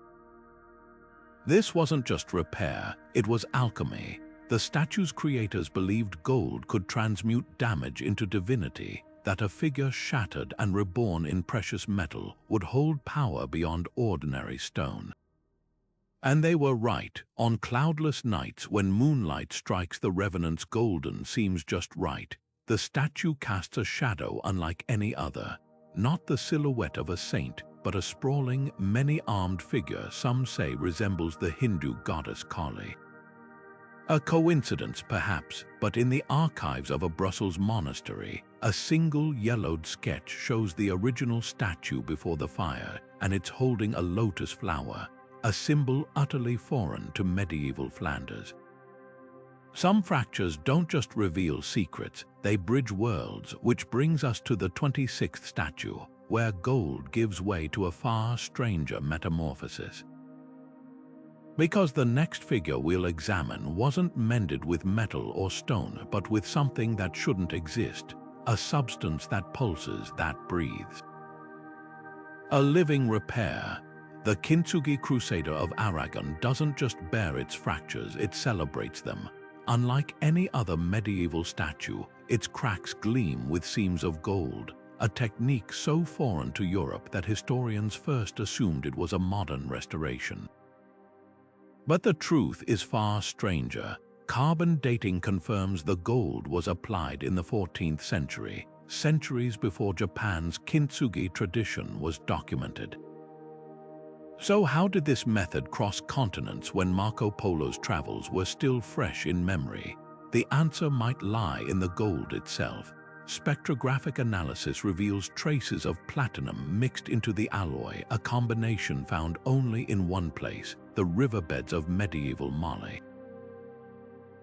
This wasn't just repair, it was alchemy. The statue's creators believed gold could transmute damage into divinity, that a figure shattered and reborn in precious metal would hold power beyond ordinary stone. And they were right. On cloudless nights when moonlight strikes the revenant's golden seams just right, The statue casts a shadow unlike any other, not the silhouette of a saint, but a sprawling, many-armed figure some say resembles the Hindu goddess Kali. A coincidence, perhaps, but in the archives of a Brussels monastery, a single yellowed sketch shows the original statue before the fire, and it's holding a lotus flower, a symbol utterly foreign to medieval Flanders. Some fractures don't just reveal secrets, they bridge worlds, which brings us to the 26th statue, where gold gives way to a far stranger metamorphosis. Because the next figure we'll examine wasn't mended with metal or stone, but with something that shouldn't exist, a substance that pulses, that breathes. A living repair. The Kintsugi Crusader of Aragon doesn't just bear its fractures, it celebrates them. Unlike any other medieval statue, its cracks gleam with seams of gold, a technique so foreign to Europe that historians first assumed it was a modern restoration. But the truth is far stranger. Carbon dating confirms the gold was applied in the 14th century, centuries before Japan's kintsugi tradition was documented. So how did this method cross continents when Marco Polo's travels were still fresh in memory? The answer might lie in the gold itself. Spectrographic analysis reveals traces of platinum mixed into the alloy, a combination found only in one place, the riverbeds of medieval Mali.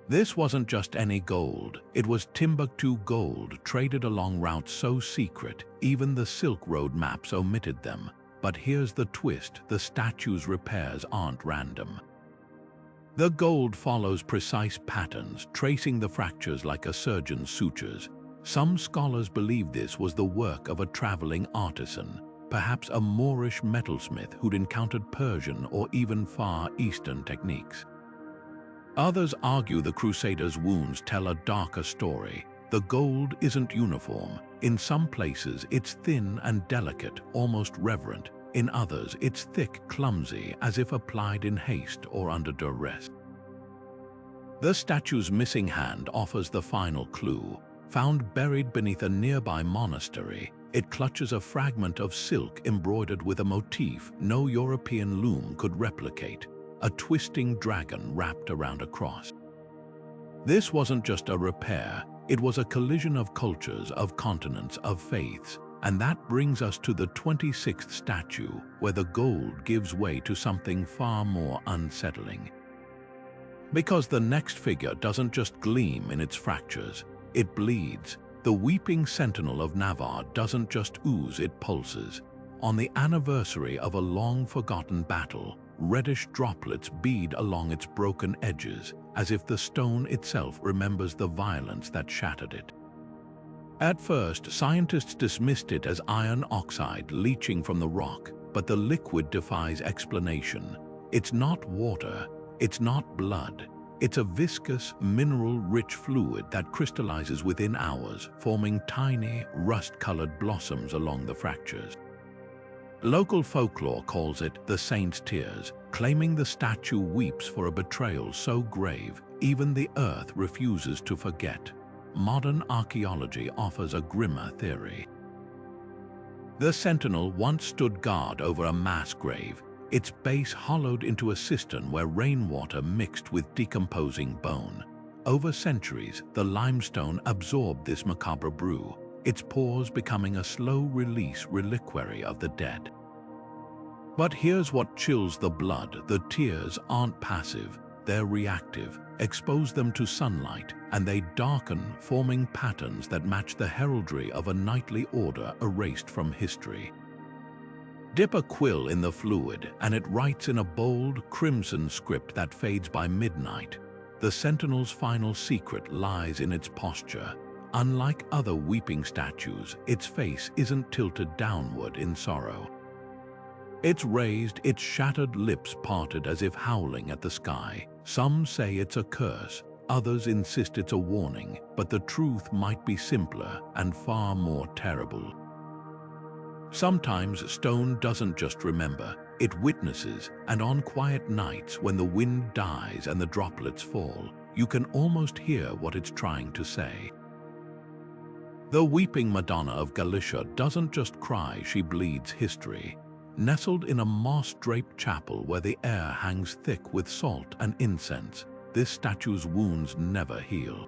This wasn't just any gold, it was Timbuktu gold traded along routes so secret, even the Silk Road maps omitted them. But here's the twist, the statue's repairs aren't random. The gold follows precise patterns, tracing the fractures like a surgeon's sutures. Some scholars believe this was the work of a traveling artisan, perhaps a Moorish metalsmith who'd encountered Persian or even Far Eastern techniques. Others argue the Crusaders' wounds tell a darker story. The gold isn't uniform. In some places, it's thin and delicate, almost reverent. In others, it's thick, clumsy, as if applied in haste or under duress. The statue's missing hand offers the final clue. Found buried beneath a nearby monastery, it clutches a fragment of silk embroidered with a motif no European loom could replicate, a twisting dragon wrapped around a cross. This wasn't just a repair, it was a collision of cultures, of continents, of faiths, and that brings us to the 26th statue, where the gold gives way to something far more unsettling. Because the next figure doesn't just gleam in its fractures, it bleeds. The weeping Sentinel of Navarre doesn't just ooze, it pulses. On the anniversary of a long-forgotten battle, reddish droplets bead along its broken edges, as if the stone itself remembers the violence that shattered it. At first, scientists dismissed it as iron oxide leaching from the rock, but the liquid defies explanation. It's not water, it's not blood. It's a viscous, mineral-rich fluid that crystallizes within hours, forming tiny, rust-colored blossoms along the fractures. Local folklore calls it the saint's tears, claiming the statue weeps for a betrayal so grave, even the earth refuses to forget. Modern archaeology offers a grimmer theory. The Sentinel once stood guard over a mass grave, its base hollowed into a cistern where rainwater mixed with decomposing bone. Over centuries, the limestone absorbed this macabre brew, its pores becoming a slow-release reliquary of the dead. But here's what chills the blood. The tears aren't passive, they're reactive. Expose them to sunlight, and they darken, forming patterns that match the heraldry of a knightly order erased from history. Dip a quill in the fluid, and it writes in a bold, crimson script that fades by midnight. The Sentinel's final secret lies in its posture. Unlike other weeping statues, its face isn't tilted downward in sorrow. It's raised, its shattered lips parted as if howling at the sky. Some say it's a curse, others insist it's a warning, but the truth might be simpler and far more terrible. Sometimes stone doesn't just remember, it witnesses, and on quiet nights when the wind dies and the droplets fall, you can almost hear what it's trying to say. The weeping Madonna of Galicia doesn't just cry, she bleeds history. Nestled in a moss-draped chapel where the air hangs thick with salt and incense, this statue's wounds never heal.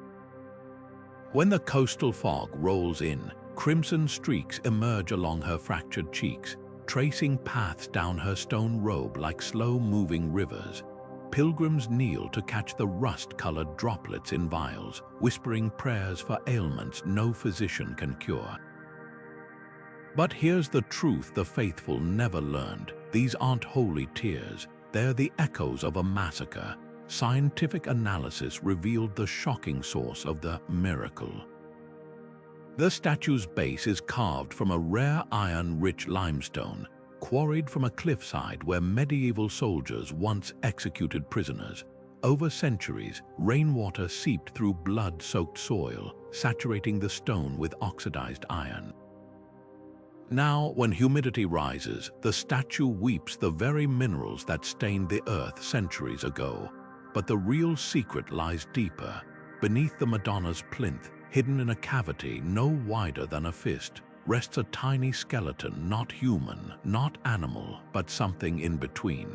When the coastal fog rolls in, crimson streaks emerge along her fractured cheeks, tracing paths down her stone robe like slow-moving rivers. Pilgrims kneel to catch the rust-colored droplets in vials, whispering prayers for ailments no physician can cure. But here's the truth the faithful never learned. These aren't holy tears. They're the echoes of a massacre. Scientific analysis revealed the shocking source of the miracle. The statue's base is carved from a rare iron-rich limestone, quarried from a cliffside where medieval soldiers once executed prisoners. Over centuries, rainwater seeped through blood-soaked soil, saturating the stone with oxidized iron. Now, when humidity rises, the statue weeps the very minerals that stained the earth centuries ago. But the real secret lies deeper. Beneath the Madonna's plinth, hidden in a cavity no wider than a fist, rests a tiny skeleton, not human, not animal, but something in between.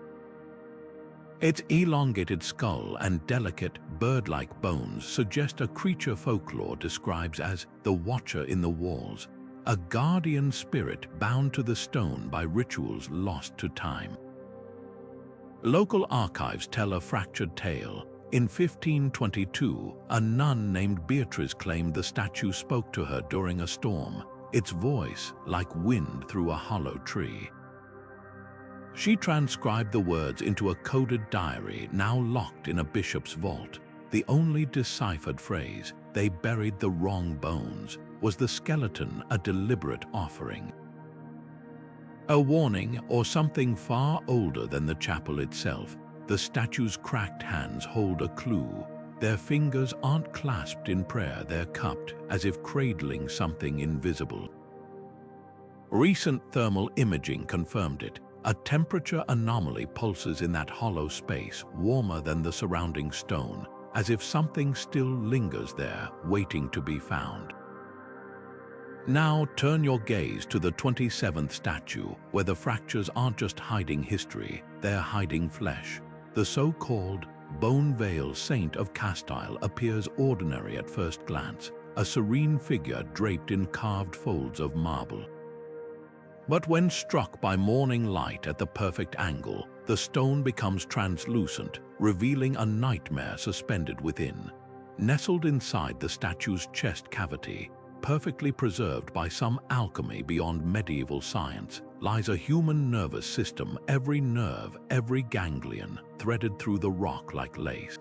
Its elongated skull and delicate, bird-like bones suggest a creature folklore describes as the Watcher in the Walls, a guardian spirit bound to the stone by rituals lost to time. Local archives tell a fractured tale. In 1522, a nun named Beatrice claimed the statue spoke to her during a storm, its voice like wind through a hollow tree. She transcribed the words into a coded diary now locked in a bishop's vault. The only deciphered phrase, "They buried the wrong bones," was the skeleton a deliberate offering? A warning, or something far older than the chapel itself? The statue's cracked hands hold a clue. Their fingers aren't clasped in prayer, they're cupped, as if cradling something invisible. Recent thermal imaging confirmed it. A temperature anomaly pulses in that hollow space, warmer than the surrounding stone, as if something still lingers there, waiting to be found. Now turn your gaze to the 27th statue, where the fractures aren't just hiding history, they're hiding flesh. The so-called bone-veiled Saint of Castile appears ordinary at first glance, a serene figure draped in carved folds of marble. But when struck by morning light at the perfect angle, the stone becomes translucent, revealing a nightmare suspended within. Nestled inside the statue's chest cavity, perfectly preserved by some alchemy beyond medieval science, lies a human nervous system, every nerve, every ganglion, threaded through the rock like lace.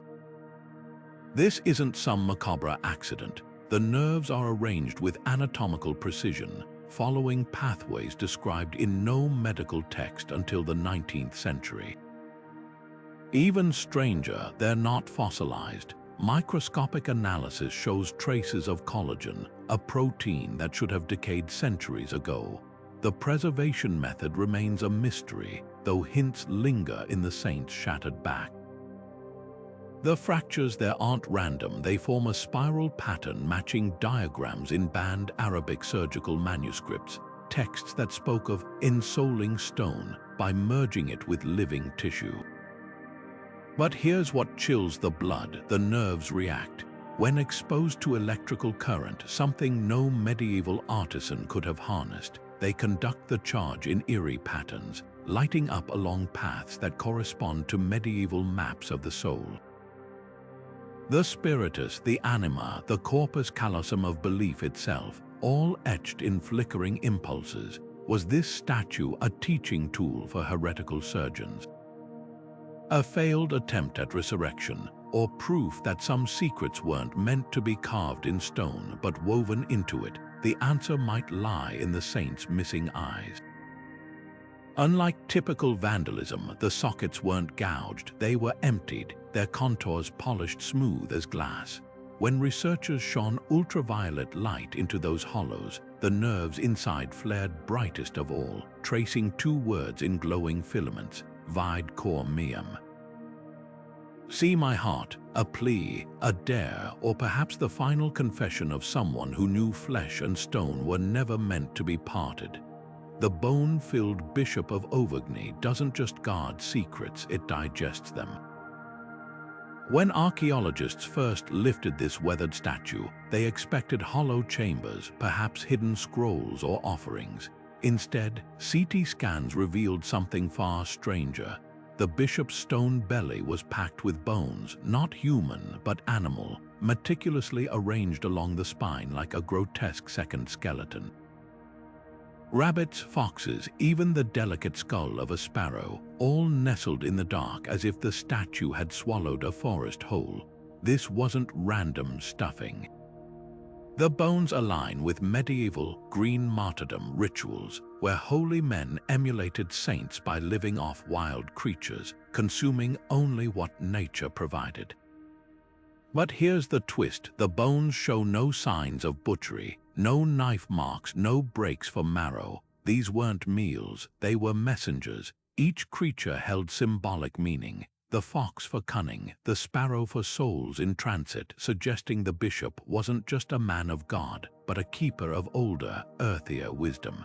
This isn't some macabre accident. The nerves are arranged with anatomical precision, following pathways described in no medical text until the 19th century. Even stranger, they're not fossilized. Microscopic analysis shows traces of collagen, a protein that should have decayed centuries ago. The preservation method remains a mystery, though hints linger in the saint's shattered back. The fractures there aren't random, they form a spiral pattern matching diagrams in banned Arabic surgical manuscripts, texts that spoke of ensoling stone by merging it with living tissue. But here's what chills the blood: the nerves react. When exposed to electrical current, something no medieval artisan could have harnessed, they conduct the charge in eerie patterns, lighting up along paths that correspond to medieval maps of the soul. The spiritus, the anima, the corpus callosum of belief itself, all etched in flickering impulses. Was this statue a teaching tool for heretical surgeons? A failed attempt at resurrection, or proof that some secrets weren't meant to be carved in stone but woven into it? The answer might lie in the saint's missing eyes. Unlike typical vandalism, the sockets weren't gouged, they were emptied, their contours polished smooth as glass. When researchers shone ultraviolet light into those hollows, the nerves inside flared brightest of all, tracing two words in glowing filaments: vide cor meum. See my heart, a plea, a dare, or perhaps the final confession of someone who knew flesh and stone were never meant to be parted. The bone-filled Bishop of Auvergne doesn't just guard secrets, it digests them. When archaeologists first lifted this weathered statue, they expected hollow chambers, perhaps hidden scrolls or offerings. Instead, CT scans revealed something far stranger. The bishop's stone belly was packed with bones, not human but animal, meticulously arranged along the spine like a grotesque second skeleton. Rabbits, foxes, even the delicate skull of a sparrow, all nestled in the dark as if the statue had swallowed a forest whole. This wasn't random stuffing. The bones align with medieval green martyrdom rituals, where holy men emulated saints by living off wild creatures, consuming only what nature provided. But here's the twist: the bones show no signs of butchery, no knife marks, no breaks for marrow. These weren't meals, they were messengers. Each creature held symbolic meaning. The fox for cunning, the sparrow for souls in transit, suggesting the bishop wasn't just a man of God, but a keeper of older, earthier wisdom.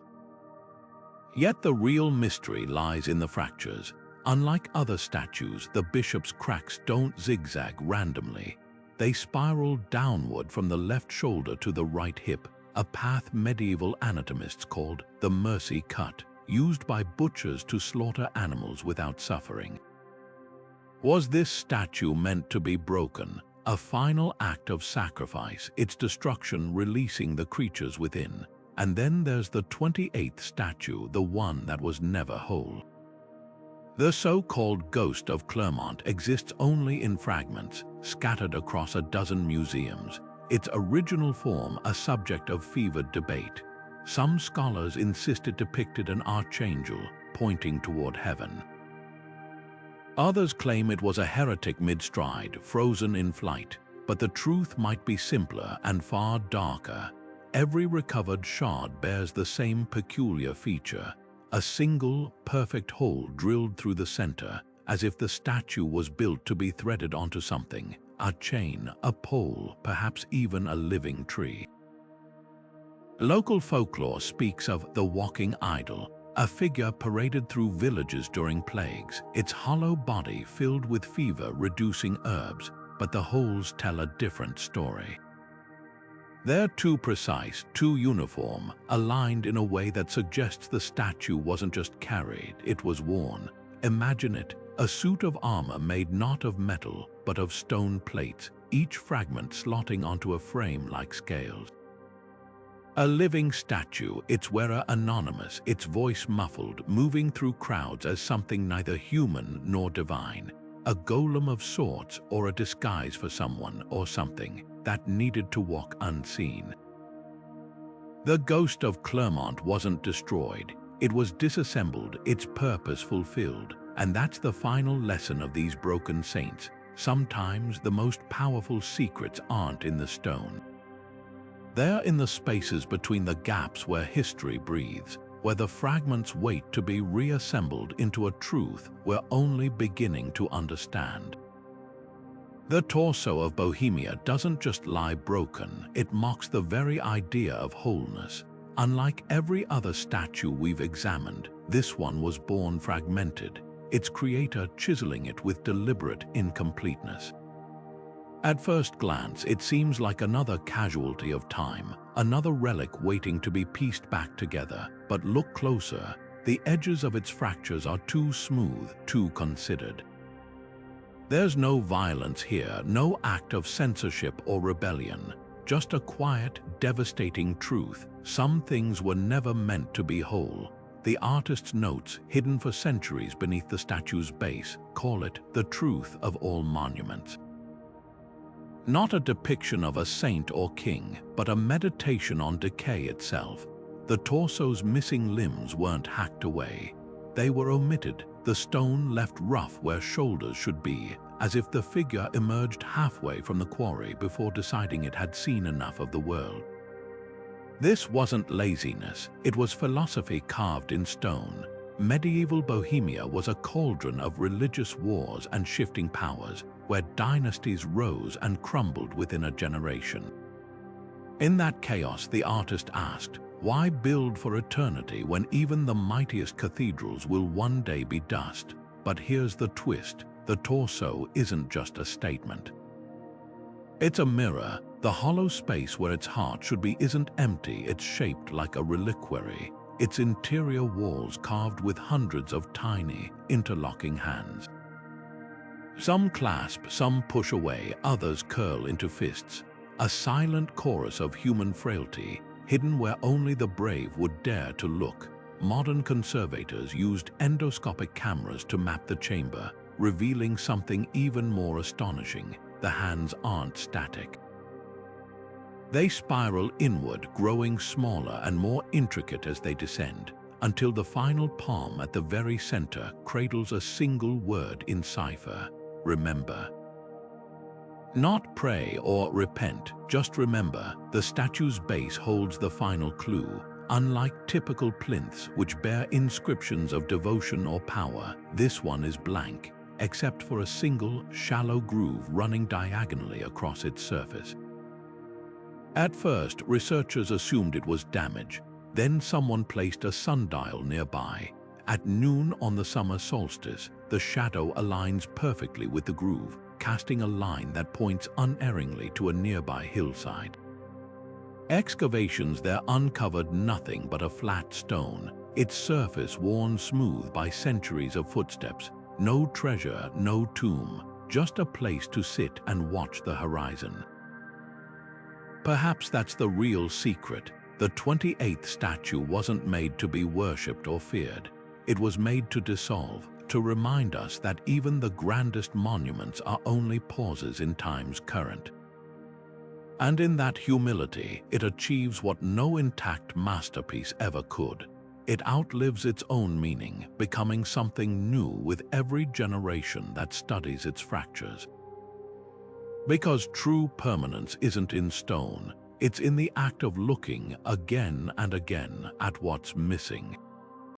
Yet the real mystery lies in the fractures. Unlike other statues, the bishop's cracks don't zigzag randomly. They spiral downward from the left shoulder to the right hip, a path medieval anatomists called the mercy cut, used by butchers to slaughter animals without suffering. Was this statue meant to be broken, a final act of sacrifice, its destruction releasing the creatures within? And then there's the 28th statue, the one that was never whole. The so-called Ghost of Clermont exists only in fragments, scattered across a dozen museums. Its original form a subject of fevered debate. Some scholars insist it depicted an archangel pointing toward heaven. Others claim it was a heretic mid-stride, frozen in flight, but the truth might be simpler and far darker. Every recovered shard bears the same peculiar feature: a single, perfect hole drilled through the center, as if the statue was built to be threaded onto something, a chain, a pole, perhaps even a living tree. Local folklore speaks of the walking idol, a figure paraded through villages during plagues, its hollow body filled with fever-reducing herbs, but the holes tell a different story. They're too precise, too uniform, aligned in a way that suggests the statue wasn't just carried, it was worn. Imagine it, a suit of armor made not of metal, but of stone plates, each fragment slotting onto a frame like scales. A living statue, its wearer anonymous, its voice muffled, moving through crowds as something neither human nor divine. A golem of sorts, or a disguise for someone or something that needed to walk unseen. The Ghost of Clermont wasn't destroyed, it was disassembled, its purpose fulfilled, and that's the final lesson of these broken saints. Sometimes the most powerful secrets aren't in the stone. They're in the spaces between the gaps where history breathes, where the fragments wait to be reassembled into a truth we're only beginning to understand. The Torso of Bohemia doesn't just lie broken, it mocks the very idea of wholeness. Unlike every other statue we've examined, this one was born fragmented, its creator chiseling it with deliberate incompleteness. At first glance, it seems like another casualty of time, another relic waiting to be pieced back together. But look closer, the edges of its fractures are too smooth, too considered. There's no violence here, no act of censorship or rebellion, just a quiet, devastating truth. Some things were never meant to be whole. The artist's notes, hidden for centuries beneath the statue's base, call it the truth of all monuments. Not a depiction of a saint or king, but a meditation on decay itself. The torso's missing limbs weren't hacked away. They were omitted, the stone left rough where shoulders should be, as if the figure emerged halfway from the quarry before deciding it had seen enough of the world. This wasn't laziness, it was philosophy carved in stone. medieval Bohemia was a cauldron of religious wars and shifting powers, where dynasties rose and crumbled within a generation. In that chaos, the artist asked, why build for eternity when even the mightiest cathedrals will one day be dust? But here's the twist: the torso isn't just a statement. It's a mirror. The hollow space where its heart should be isn't empty, it's shaped like a reliquary, its interior walls carved with hundreds of tiny, interlocking hands. Some clasp, some push away, others curl into fists, a silent chorus of human frailty, hidden where only the brave would dare to look. Modern conservators used endoscopic cameras to map the chamber, revealing something even more astonishing: the hands aren't static. They spiral inward, growing smaller and more intricate as they descend, until the final palm at the very center cradles a single word in cipher: remember. Not pray or repent, just remember. The statue's base holds the final clue. Unlike typical plinths, which bear inscriptions of devotion or power, this one is blank, except for a single, shallow groove running diagonally across its surface. At first, researchers assumed it was damage. Then someone placed a sundial nearby. At noon on the summer solstice, the shadow aligns perfectly with the groove, casting a line that points unerringly to a nearby hillside. Excavations there uncovered nothing but a flat stone, its surface worn smooth by centuries of footsteps. No treasure, no tomb, just a place to sit and watch the horizon. Perhaps that's the real secret. The 28th statue wasn't made to be worshipped or feared. It was made to dissolve, to remind us that even the grandest monuments are only pauses in time's current. And in that humility, it achieves what no intact masterpiece ever could. It outlives its own meaning, becoming something new with every generation that studies its fractures. Because true permanence isn't in stone, it's in the act of looking again and again at what's missing.